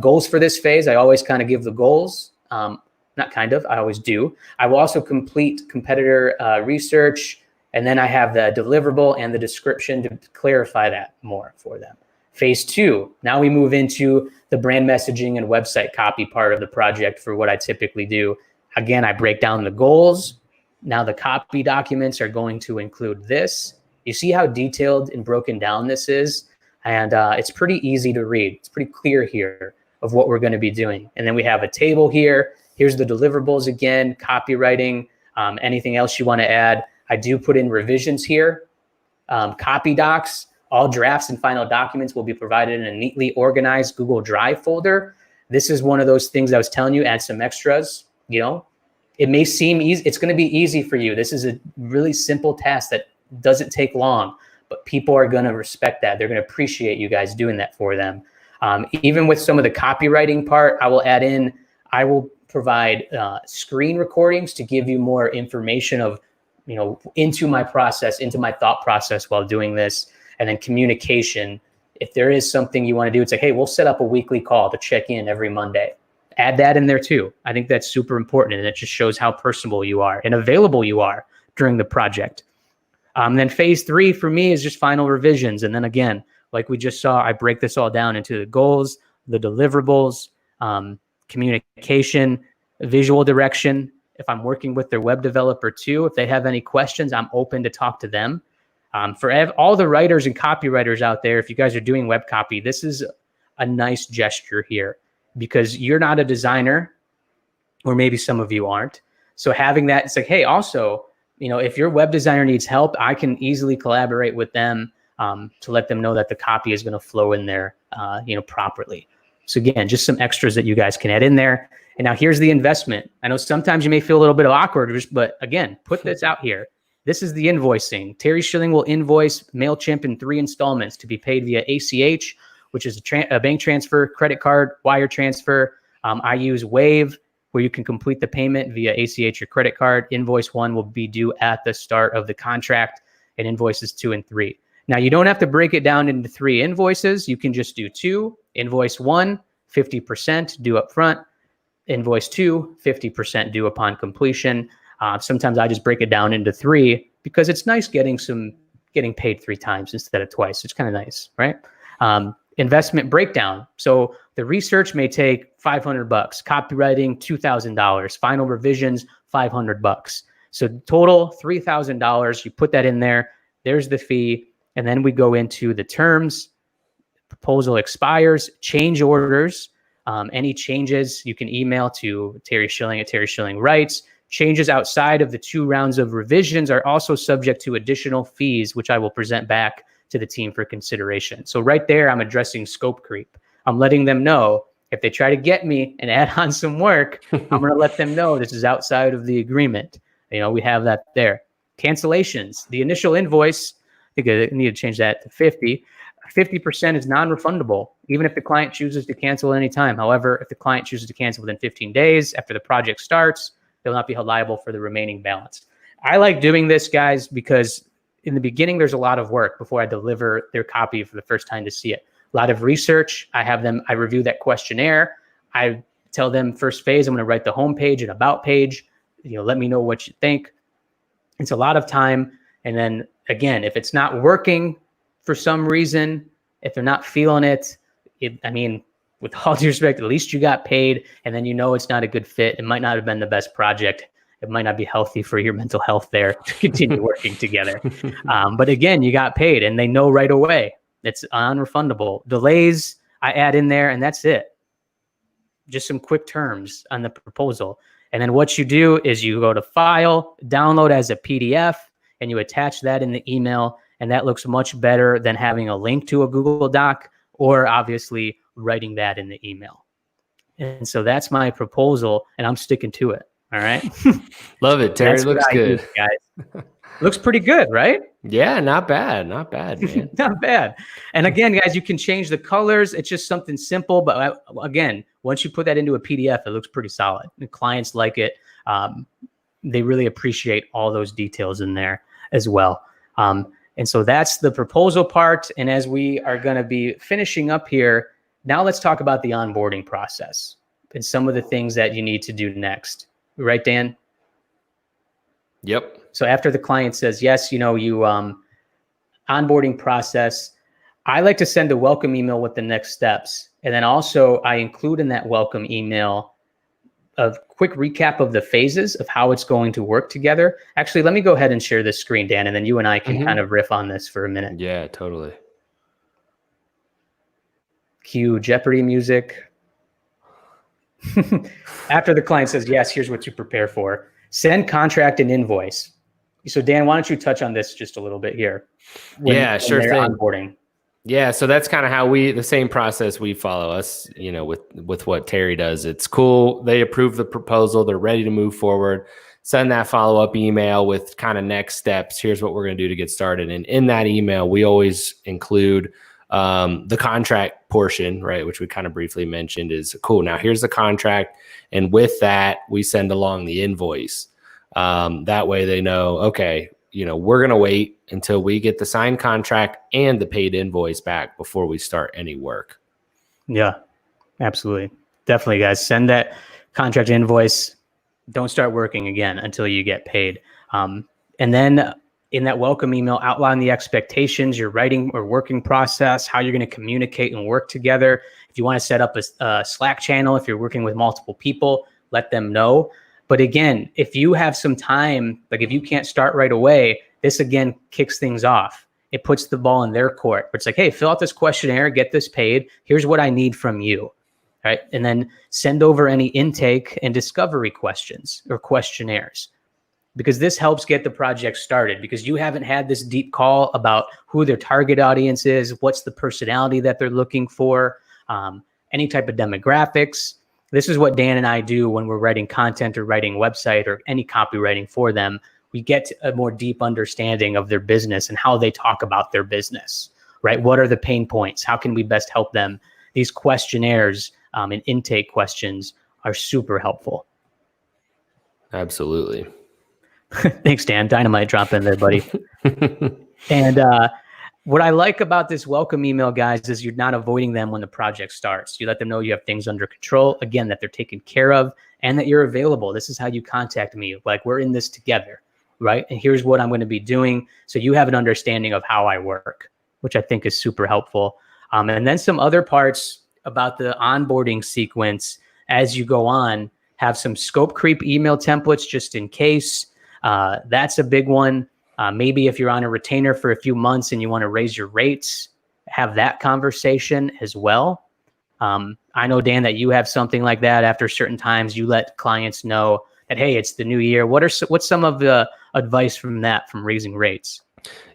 Goals for this phase. I always kind of give the goals. Not kind of, I always do. I will also complete competitor research, and then I have the deliverable and the description to clarify that more for them. Phase two, now we move into the brand messaging and website copy part of the project for what I typically do. Again, I break down the goals. Now the copy documents are going to include this. You see how detailed and broken down this is? And it's pretty easy to read. It's pretty clear here. of what we're going to be doing. And then we have a table here. Here's the deliverables again, copywriting, anything else you want to add. I do put in revisions here, copy docs. All drafts and final documents will be provided in a neatly organized Google Drive folder. This is one of those things I was telling you, add some extras. You know, it may seem easy. It's going to be easy for you. This is a really simple task that doesn't take long, but people are going to respect that. They're going to appreciate you guys doing that for them. Even with some of the copywriting part, I will provide screen recordings to give you more information of, you know, into my process, into my thought process while doing this. And then communication, if there is something you want to do, it's like, hey, we'll set up a weekly call to check in every Monday. Add that in there too. I think that's super important, and it just shows how personable you are and available you are during the project. Then phase 3 for me is just final revisions. And then again, like we just saw, I break this all down into the goals, the deliverables, communication, visual direction. If I'm working with their web developer too, if they have any questions, I'm open to talk to them. For all the writers and copywriters out there, if you guys are doing web copy, this is a nice gesture here because you're not a designer, or maybe some of you aren't. So having that, it's like, hey, also, you know, if your web designer needs help, I can easily collaborate with them to let them know that the copy is going to flow in there, you know, properly. So again, just some extras that you guys can add in there. And now here's the investment. I know sometimes you may feel a little bit awkward, but again, put this out here. This is the invoicing. Terry Schilling will invoice MailChimp in 3 installments to be paid via ACH, which is a bank transfer, credit card, wire transfer. I use Wave, where you can complete the payment via ACH or credit card. Invoice 1 will be due at the start of the contract, and invoices 2 and 3. Now, you don't have to break it down into 3 invoices. You can just do 2. Invoice 1, 50% due up front. Invoice 2, 50% due upon completion. Sometimes I just break it down into 3 because it's nice getting paid 3 times instead of twice. It's kind of nice, right? Investment breakdown. So the research may take $500, copywriting $2,000, final revisions $500. So total $3,000. You put that in there. There's the fee, and then we go into the terms. Proposal expires. Change orders. Any changes you can email to Terry Schilling at Terry Schilling Writes. Changes outside of the 2 rounds of revisions are also subject to additional fees, which I will present back to the team for consideration. So right there, I'm addressing scope creep. I'm letting them know if they try to get me and add on some work, I'm going to let them know this is outside of the agreement. You know, we have that there. Cancellations. The initial invoice, I think I need to change that to 50. 50% is non-refundable, even if the client chooses to cancel at any time. However, if the client chooses to cancel within 15 days after the project starts, they'll not be held liable for the remaining balance. I like doing this, guys, because in the beginning, there's a lot of work before I deliver their copy for the first time to see it. A lot of research. I review that questionnaire. I tell them first phase, I'm going to write the homepage and about page. You know, let me know what you think. It's a lot of time. And then again, if it's not working for some reason, if they're not feeling it, I mean, with all due respect, at least you got paid, and then you know it's not a good fit. It might not have been the best project. It might not be healthy for your mental health there to continue working together. But again, you got paid, and they know right away. It's non-refundable. Delays, I add in there, and that's it. Just some quick terms on the proposal. And then what you do is you go to File, Download as a PDF, and you attach that in the email, and that looks much better than having a link to a Google Doc or obviously writing that in the email. And so that's my proposal, and I'm sticking to it. All right. Love it, Terry. Looks good. Do, guys. Looks pretty good, right? Yeah, not bad. Not bad, man. Not bad. And again, guys, you can change the colors. It's just something simple. But again, once you put that into a PDF, it looks pretty solid. The clients like it. They really appreciate all those details in there as well. And so that's the proposal part. And as we are going to be finishing up here, now let's talk about the onboarding process and some of the things that you need to do next. Right, Dan? Yep. So after the client says, yes, you know, onboarding process, I like to send a welcome email with the next steps. And then also I include in that welcome email a quick recap of the phases of how it's going to work together. Actually, let me go ahead and share this screen, Dan, and then you and I can kind of riff on this for a minute. Yeah, totally. Cue Jeopardy music. After the client says yes, here's what to prepare for. Send contract and invoice. So Dan, why don't you touch on this just a little bit here? Yeah, sure they're thing. onboarding. Yeah, so that's kind of how the same process we follow us, with what Terry does. It's cool. They approve the proposal. They're ready to move forward. Send that follow-up email with kind of next steps. Here's what we're going to do to get started. And in that email, we always include the contract portion, right, which we kind of briefly mentioned is cool. Now, here's the contract. And with that, we send along the invoice. That way they know, okay, we're going to wait until we get the signed contract and the paid invoice back before we start any work. Yeah, absolutely. Definitely, guys. Send that contract invoice. Don't start working again until you get paid. And then in that welcome email, outline the expectations, your writing or working process, how you're going to communicate and work together. If you want to set up a Slack channel, if you're working with multiple people, let them know. But again, if you have some time, like if you can't start right away, this again kicks things off. It puts the ball in their court. It's like, hey, fill out this questionnaire, get this paid. Here's what I need from you. Right. And then send over any intake and discovery questions or questionnaires, because this helps get the project started, because you haven't had this deep call about who their target audience is, what's the personality that they're looking for, any type of demographics. This is what Dan and I do when we're writing content or writing website or any copywriting for them. We get a more deep understanding of their business and how they talk about their business, right? What are the pain points? How can we best help them? These questionnaires and intake questions are super helpful. Absolutely. Thanks, Dan. Dynamite drop in there, buddy. And what I like about this welcome email, guys, is you're not avoiding them when the project starts. You let them know you have things under control, again, that they're taken care of and that you're available. This is how you contact me. Like, we're in this together, right? And here's what I'm going to be doing. So you have an understanding of how I work, which I think is super helpful. And then some other parts about the onboarding sequence as you go on, have some scope creep email templates just in case. That's a big one. Maybe if you're on a retainer for a few months and you want to raise your rates, have that conversation as well. I know, Dan, that you have something like that. After certain times, you let clients know that, hey, it's the new year. What's some of the advice from raising rates?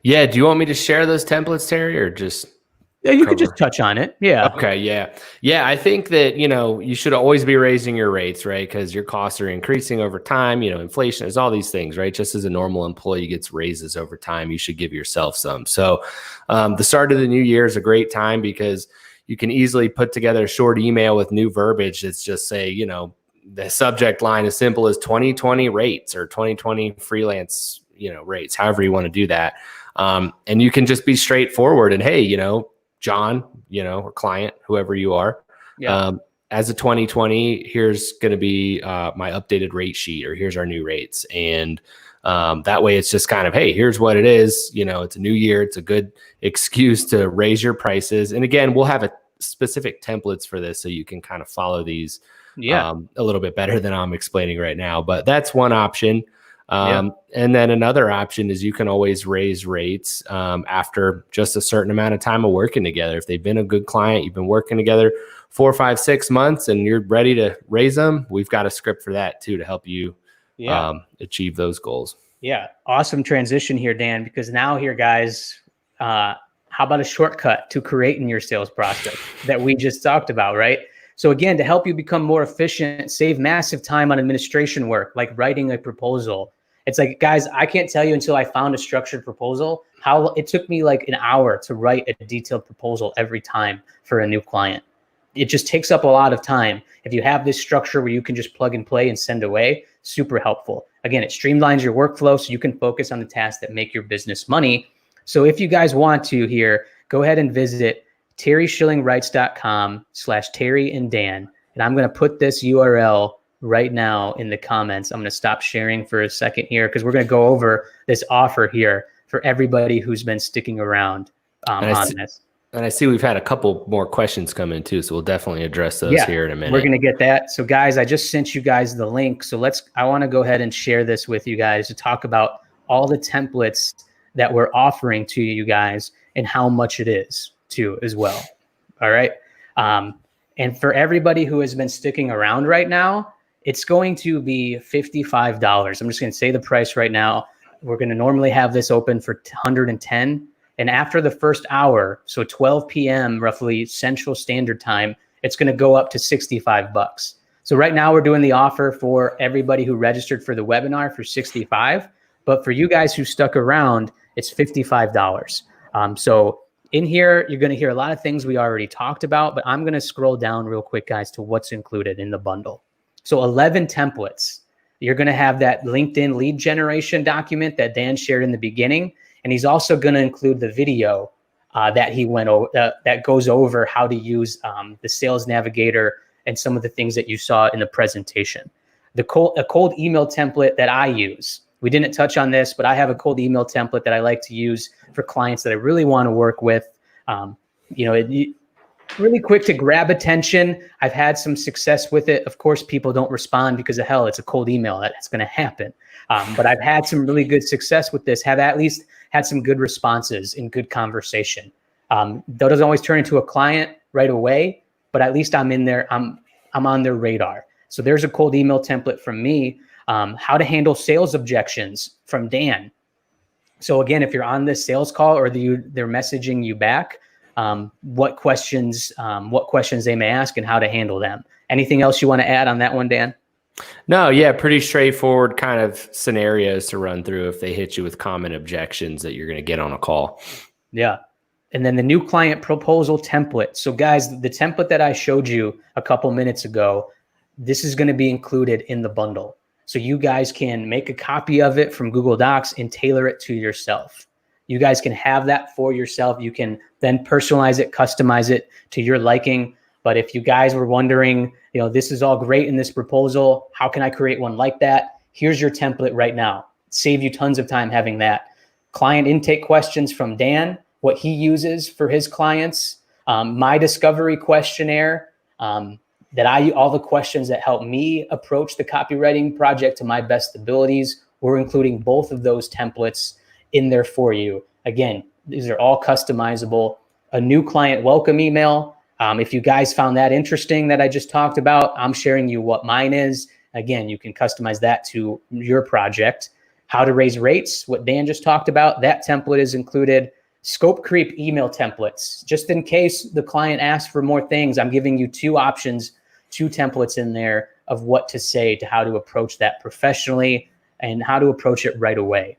Yeah. Do you want me to share those templates, Terry, or just... Yeah, you could just touch on it. Yeah. Okay. Yeah. Yeah. I think that, you should always be raising your rates, right? Because your costs are increasing over time. Inflation is all these things, right? Just as a normal employee gets raises over time, you should give yourself some. So the start of the new year is a great time because you can easily put together a short email with new verbiage that's just say, the subject line as simple as 2020 rates or 2020 freelance, rates, however you want to do that. And you can just be straightforward and, hey, John, or client, whoever you are, as a 2020, here's going to be my updated rate sheet, or here's our new rates. And that way it's just kind of, hey, here's what it is. It's a new year. It's a good excuse to raise your prices. And again, we'll have a specific templates for this so you can kind of follow these a little bit better than I'm explaining right now. But that's one option. And then another option is you can always raise rates after just a certain amount of time of working together. If they've been a good client, you've been working together 4, 5, 6 months and you're ready to raise them, we've got a script for that too, to help you achieve those goals. Yeah. Awesome transition here, Dan, because now here, guys, how about a shortcut to creating your sales process that we just talked about, right? So again, to help you become more efficient, save massive time on administration work, like writing a proposal. It's like, guys, I can't tell you until I found a structured proposal how it took me like an hour to write a detailed proposal every time for a new client. It just takes up a lot of time. If you have this structure where you can just plug and play and send away, super helpful. Again, it streamlines your workflow so you can focus on the tasks that make your business money. So if you guys want to here, go ahead and visit terryschillingwrites.com/Terry and Dan. And I'm going to put this URL right now in the comments. I'm going to stop sharing for a second here because we're going to go over this offer here for everybody who's been sticking around on this. And I see we've had a couple more questions come in too, so we'll definitely address those here in a minute. We're going to get that. So guys, I just sent you guys the link. So I want to go ahead and share this with you guys to talk about all the templates that we're offering to you guys and how much it is too as well. All right. And for everybody who has been sticking around right now, it's going to be $55. I'm just going to say the price right now. We're going to normally have this open for 110. And after the first hour, so 12 p.m. roughly Central Standard Time, it's going to go up to $65. So right now we're doing the offer for everybody who registered for the webinar for $65. But for you guys who stuck around, it's $55. So in here, you're going to hear a lot of things we already talked about, but I'm going to scroll down real quick, guys, to what's included in the bundle. So 11 templates. You're going to have that LinkedIn lead generation document that Dan shared in the beginning. And he's also going to include the video that he went over that goes over how to use the Sales Navigator and some of the things that you saw in the presentation. A cold email template that I use. We didn't touch on this, but I have a cold email template that I like to use for clients that I really want to work with. Really quick to grab attention. I've had some success with it. Of course, people don't respond because of hell, it's a cold email. That's going to happen. But I've had some really good success with this, have at least had some good responses in good conversation. That doesn't always turn into a client right away, but at least I'm in there. I'm on their radar. So there's a cold email template from me. How to handle sales objections from Dan. So again, if you're on this sales call or they're messaging you back, what questions they may ask and how to handle them. Anything else you want to add on that one, Dan? No, yeah, pretty straightforward kind of scenarios to run through if they hit you with common objections that you're going to get on a call. Yeah. And then the new client proposal template. So guys, the template that I showed you a couple minutes ago, this is going to be included in the bundle. So you guys can make a copy of it from Google Docs and tailor it to yourself. You guys can have that for yourself. You can then personalize it, customize it to your liking. But if you guys were wondering, this is all great in this proposal, how can I create one like that? Here's your template right now. Save you tons of time having that. Client intake questions from Dan, what he uses for his clients, my discovery questionnaire, all the questions that help me approach the copywriting project to my best abilities. We're including both of those templates in there for you. Again, these are all customizable. A new client welcome email. If you guys found that interesting that I just talked about, I'm sharing you what mine is. Again, you can customize that to your project. How to raise rates, what Dan just talked about, that template is included. Scope creep email templates. Just in case the client asks for more things, I'm giving you two options, two templates in there of what to say to how to approach that professionally and how to approach it right away.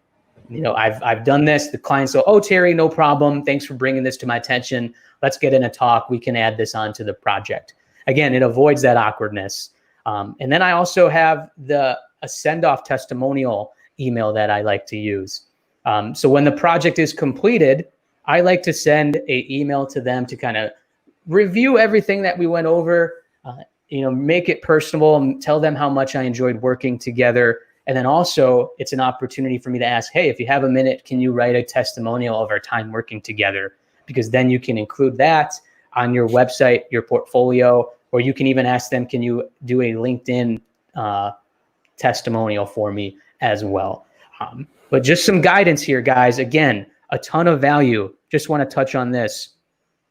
I've done this. The clients go, "Oh, Terry, no problem. Thanks for bringing this to my attention. Let's get in a talk. We can add this onto the project." Again, it avoids that awkwardness. And then I also have a send-off testimonial email that I like to use. So when the project is completed, I like to send an email to them to kind of review everything that we went over, make it personal and tell them how much I enjoyed working together. And then also it's an opportunity for me to ask, hey, if you have a minute, can you write a testimonial of our time working together? Because then you can include that on your website, your portfolio, or you can even ask them, can you do a LinkedIn testimonial for me as well? But just some guidance here, guys. Again, a ton of value. Just want to touch on this.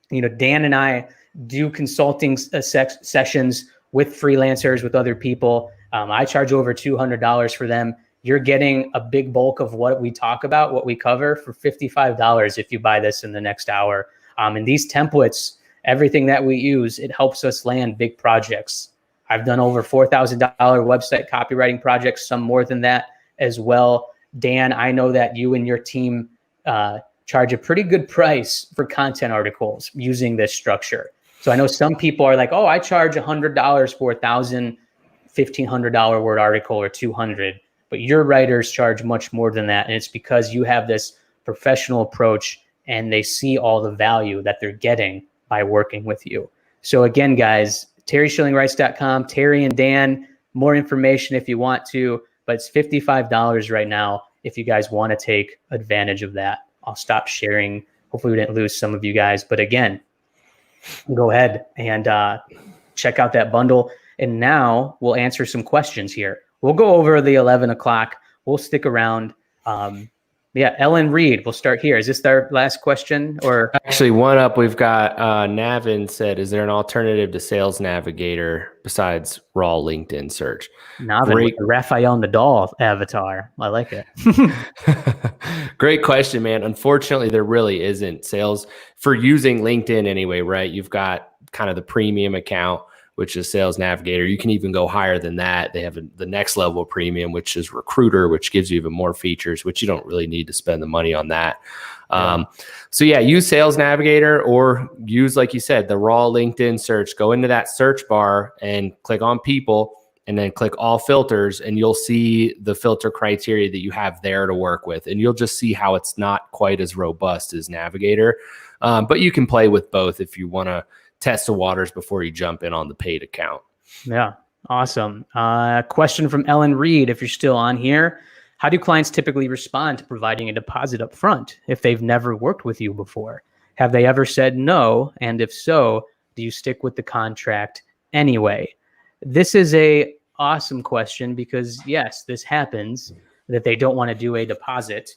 Dan and I do consulting sessions with freelancers, with other people. I charge over $200 for them. You're getting a big bulk of what we talk about, what we cover for $55 if you buy this in the next hour. And these templates, everything that we use, it helps us land big projects. I've done over $4,000 website copywriting projects, some more than that as well. Dan, I know that you and your team charge a pretty good price for content articles using this structure. So I know some people are like, oh, I charge $100 for $1,500 word article or $200, but your writers charge much more than that. And it's because you have this professional approach and they see all the value that they're getting by working with you. So again, guys, TerrySchillingWrites.com, Terry and Dan, more information if you want to, but it's $55 right now if you guys want to take advantage of that. I'll stop sharing. Hopefully we didn't lose some of you guys, but again, go ahead and check out that bundle. And now we'll answer some questions here. We'll go over the 11 o'clock. We'll stick around. Yeah, Ellen Reed, we'll start here. Is this our last question or? Actually, one up, we've got Navin said, is there an alternative to Sales Navigator besides raw LinkedIn search? Navin Great. with the Raphael Nadal avatar. I like it. Great question, man. Unfortunately, there really isn't sales for using LinkedIn anyway, right? You've got kind of the premium account, which is Sales Navigator. You can even go higher than that. They have the next level premium, which is Recruiter, which gives you even more features, which you don't really need to spend the money on that. Yeah. So yeah, use Sales Navigator or use, like you said, the raw LinkedIn search. Go into that search bar and click on people and then click all filters, and you'll see the filter criteria that you have there to work with. And you'll just see how it's not quite as robust as Navigator. But you can play with both if you want to test the waters before you jump in on the paid account. Yeah, awesome. Question from Ellen Reed, if you're still on here. How do clients typically respond to providing a deposit up front if they've never worked with you before? Have they ever said no? And if so, do you stick with the contract anyway? This is a awesome question because yes, this happens that they don't want to do a deposit.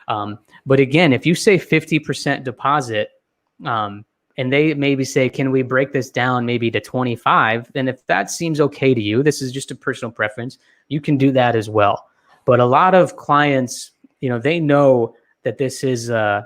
But again, if you say 50% deposit, and they maybe say, can we break this down maybe to 25? Then if that seems okay to you, this is just a personal preference, you can do that as well. But a lot of clients, they know that this is, they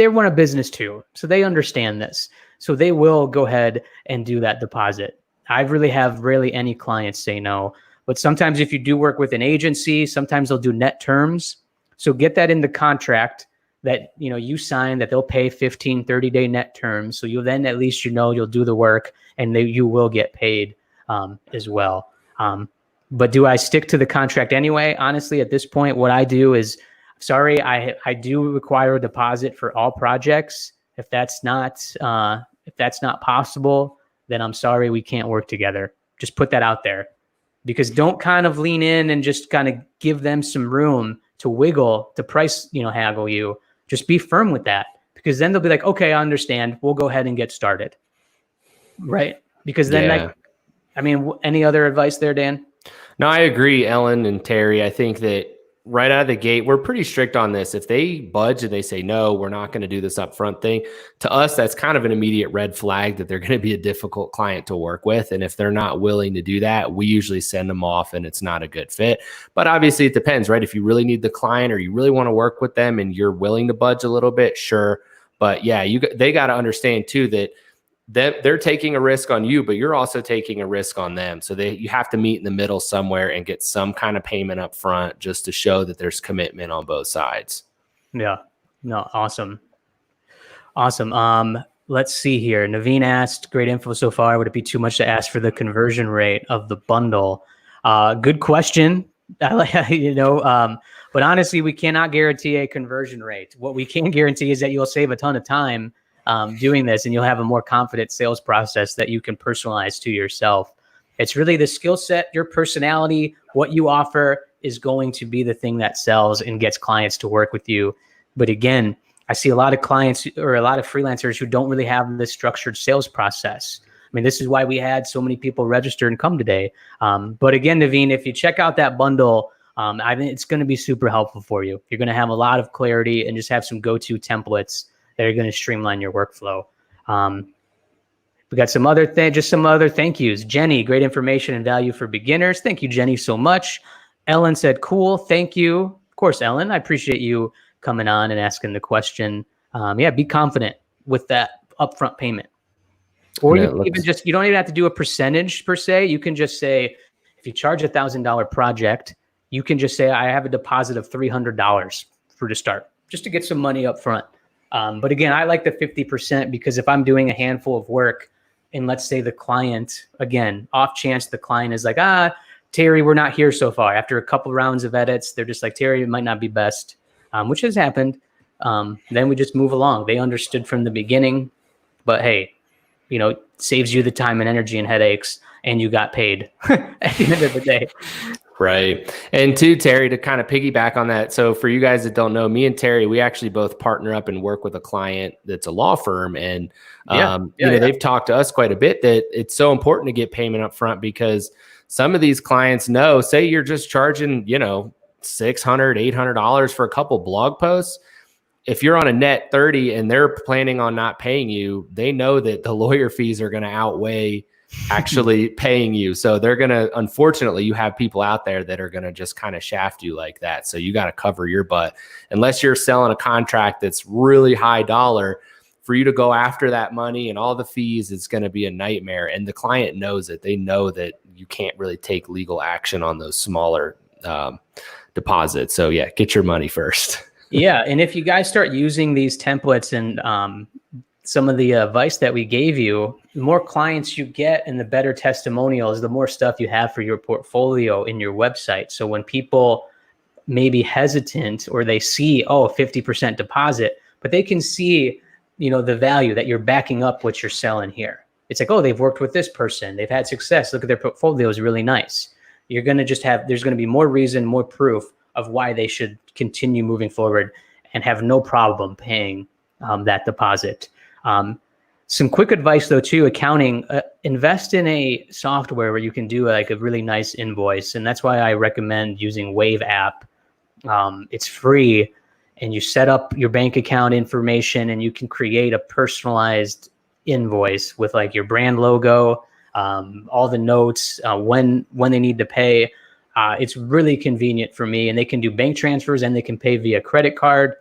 run a business too. So they understand this. So they will go ahead and do that deposit. I really have rarely any clients say no. But sometimes if you do work with an agency, sometimes they'll do net terms. So get that in the contract that you sign that they'll pay 15, 30-day net terms. So you'll then at least you'll do the work and you will get paid as well. But do I stick to the contract anyway? Honestly, at this point, what I do is, sorry, I do require a deposit for all projects. If that's not possible, then I'm sorry, we can't work together. Just put that out there, because don't kind of lean in and just kind of give them some room to wiggle, to price, haggle you. Just be firm with that, because then they'll be like, okay, I understand. We'll go ahead and get started. Right? Because then, any other advice there, Dan? No, I agree, Ellen and Terry. I think that right out of the gate, we're pretty strict on this. If they budge and they say, no, we're not going to do this upfront thing, to us, that's kind of an immediate red flag that they're going to be a difficult client to work with. And if they're not willing to do that, we usually send them off and it's not a good fit. But obviously it depends, right? If you really need the client or you really want to work with them and you're willing to budge a little bit, sure. But yeah, they got to understand too that they're taking a risk on you, but you're also taking a risk on them. So you have to meet in the middle somewhere and get some kind of payment up front just to show that there's commitment on both sides. Yeah. No, awesome. Let's see here. Naveen asked, great info so far. Would it be too much to ask for the conversion rate of the bundle? Good question. But honestly, we cannot guarantee a conversion rate. What we can guarantee is that you'll save a ton of time doing this, and you'll have a more confident sales process that you can personalize to yourself. It's really the skill set, your personality, what you offer is going to be the thing that sells and gets clients to work with you. But again, I see a lot of clients or a lot of freelancers who don't really have this structured sales process. I mean, this is why we had so many people register and come today. But again, Naveen, if you check out that bundle, I think it's going to be super helpful for you. You're going to have a lot of clarity and just have some go-to templates that are going to streamline your workflow. We got some other thank yous. Jenny, great information and value for beginners. Thank you, Jenny, so much. Ellen said, cool. Thank you. Of course, Ellen, I appreciate you coming on and asking the question. Be confident with that upfront payment. Or you don't even have to do a percentage per se. You can just say, if you charge $1,000 project, you can just say, I have a deposit of $300 to start, just to get some money up front. But again, I like the 50% because if I'm doing a handful of work and let's say the client, again, off chance the client is like, Terry, we're not here so far. After a couple rounds of edits, they're just like, Terry, it might not be best, which has happened. Then we just move along. They understood from the beginning, but hey, saves you the time and energy and headaches, and you got paid at the end of the day. Right. And too, Terry, to kind of piggyback on that. So for you guys that don't know, me and Terry, we actually both partner up and work with a client that's a law firm. And, they've talked to us quite a bit that it's so important to get payment up front because some of these clients know, say you're just charging, $600, $800 for a couple blog posts. If you're on a net 30 and they're planning on not paying you, they know that the lawyer fees are going to outweigh actually paying you. So they're going to, unfortunately, you have people out there that are going to just kind of shaft you like that. So you got to cover your butt. Unless you're selling a contract that's really high dollar, for you to go after that money and all the fees, it's going to be a nightmare. And the client knows it. They know that you can't really take legal action on those smaller deposits. So yeah, get your money first. Yeah. And if you guys start using these templates and some of the advice that we gave you, the more clients you get and the better testimonials, the more stuff you have for your portfolio in your website. So when people may be hesitant or they see, 50% deposit, but they can see, the value that you're backing up what you're selling here. It's like, they've worked with this person. They've had success. Look at their portfolio is really nice. You're going to there's going to be more reason, more proof of why they should continue moving forward and have no problem paying that deposit. Some quick advice though, too, accounting, invest in a software where you can do like a really nice invoice. And that's why I recommend using Wave app. It's free and you set up your bank account information and you can create a personalized invoice with like your brand logo, all the notes, when they need to pay. It's really convenient for me, and they can do bank transfers and they can pay via credit card.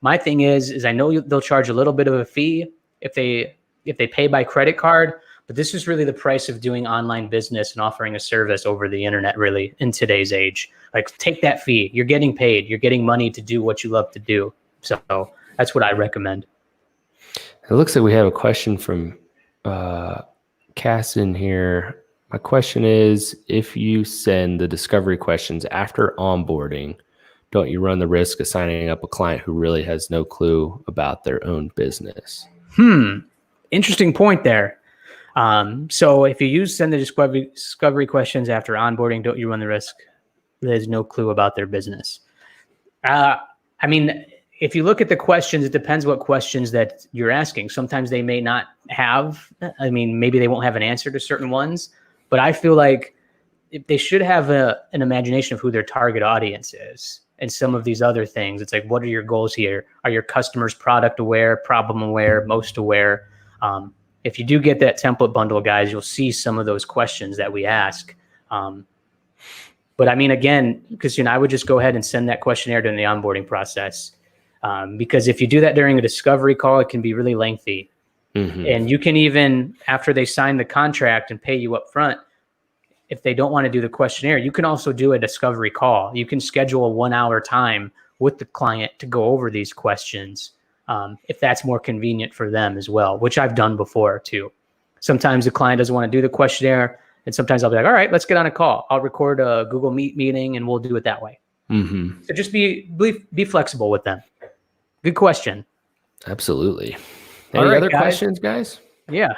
My thing is I know they'll charge a little bit of a fee if they pay by credit card, but this is really the price of doing online business and offering a service over the internet, really, in today's age. Like, take that fee. You're getting paid. You're getting money to do what you love to do. So that's what I recommend. It looks like we have a question from Cass in here. My question is, if you send the discovery questions after onboarding, don't you run the risk of signing up a client who really has no clue about their own business? Interesting point there. So if you send the discovery questions after onboarding, don't you run the risk there's no clue about their business? I mean, if you look at the questions, it depends what questions that you're asking. Sometimes they may not have, maybe they won't have an answer to certain ones, but I feel like they should have an imagination of who their target audience is. And some of these other things, it's like, what are your goals here? Are your customers product aware, problem aware, most aware? If you do get that template bundle, guys, you'll see some of those questions that we ask. But again, because I would just go ahead and send that questionnaire during the onboarding process. Because if you do that during a discovery call, it can be really lengthy. Mm-hmm. And you can even, after they sign the contract and pay you up front, if they don't want to do the questionnaire, you can also do a discovery call. You can schedule a 1-hour time with the client to go over these questions, if that's more convenient for them as well, which I've done before too. Sometimes the client doesn't want to do the questionnaire, and sometimes I'll be like, all right, let's get on a call. I'll record a Google Meet meeting and we'll do it that way. Mm-hmm. So just be flexible with them. Good question. Absolutely. Any other questions, guys? Yeah.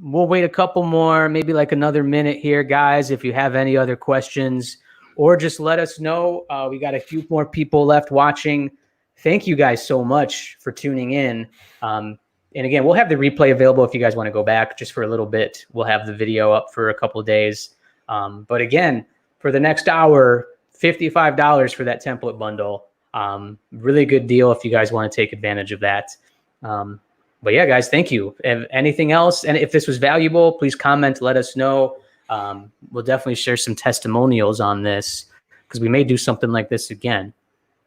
We'll wait a couple more, maybe like another minute here, guys, if you have any other questions, or just let us know. We got a few more people left watching. Thank you guys so much for tuning in. And again, we'll have the replay available if you guys want to go back just for a little bit. We'll have the video up for a couple of days. But again, for the next hour, $55 for that template bundle. Really good deal if you guys want to take advantage of that. But yeah, guys, thank you. If anything else, and if this was valuable, please comment, let us know. We'll definitely share some testimonials on this because we may do something like this again.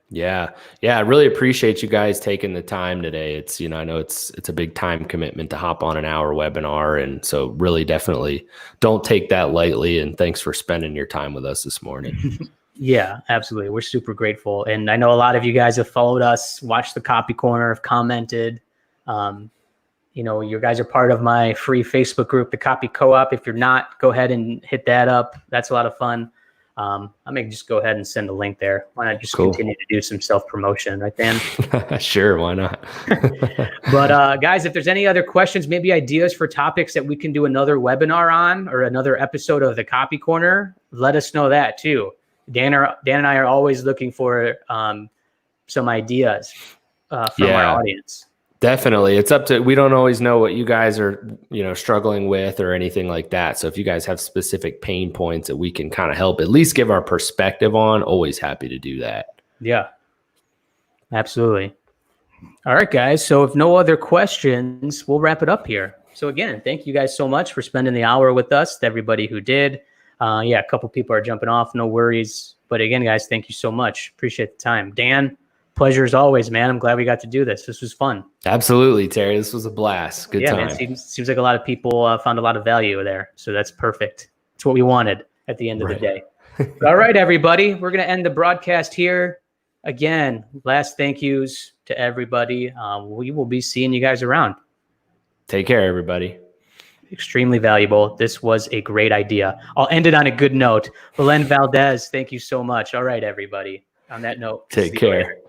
Yeah. I really appreciate you guys taking the time today. It's, I know it's a big time commitment to hop on an hour webinar. And so really definitely don't take that lightly. And thanks for spending your time with us this morning. Yeah, absolutely. We're super grateful. And I know a lot of you guys have followed us, watched the Copy Corner, have commented. You guys are part of my free Facebook group, the Copy Co-op. If you're not, go ahead and hit that up. That's a lot of fun. I may just go ahead and send a link there. Why not just continue to do some self-promotion, right, Dan? Sure, why not? But guys, if there's any other questions, maybe ideas for topics that we can do another webinar on or another episode of the Copy Corner, let us know that too. Dan and I are always looking for some ideas from our audience. Definitely. It's up to, we don't always know what you guys are, struggling with or anything like that. So if you guys have specific pain points that we can kind of help, at least give our perspective on, always happy to do that. Yeah, absolutely. All right, guys. So if no other questions, we'll wrap it up here. So again, thank you guys so much for spending the hour with us. To everybody who did. A couple people are jumping off. No worries. But again, guys, thank you so much. Appreciate the time. Dan, pleasure as always, man. I'm glad we got to do this. This was fun. Absolutely, Terry. This was a blast. Good time. Man, seems like a lot of people found a lot of value there. So that's perfect. It's what we wanted at the end of the day. All right, everybody. We're going to end the broadcast here. Again, last thank yous to everybody. We will be seeing you guys around. Take care, everybody. Extremely valuable. This was a great idea. I'll end it on a good note. Belen Valdez, thank you so much. All right, everybody. On that note, take care.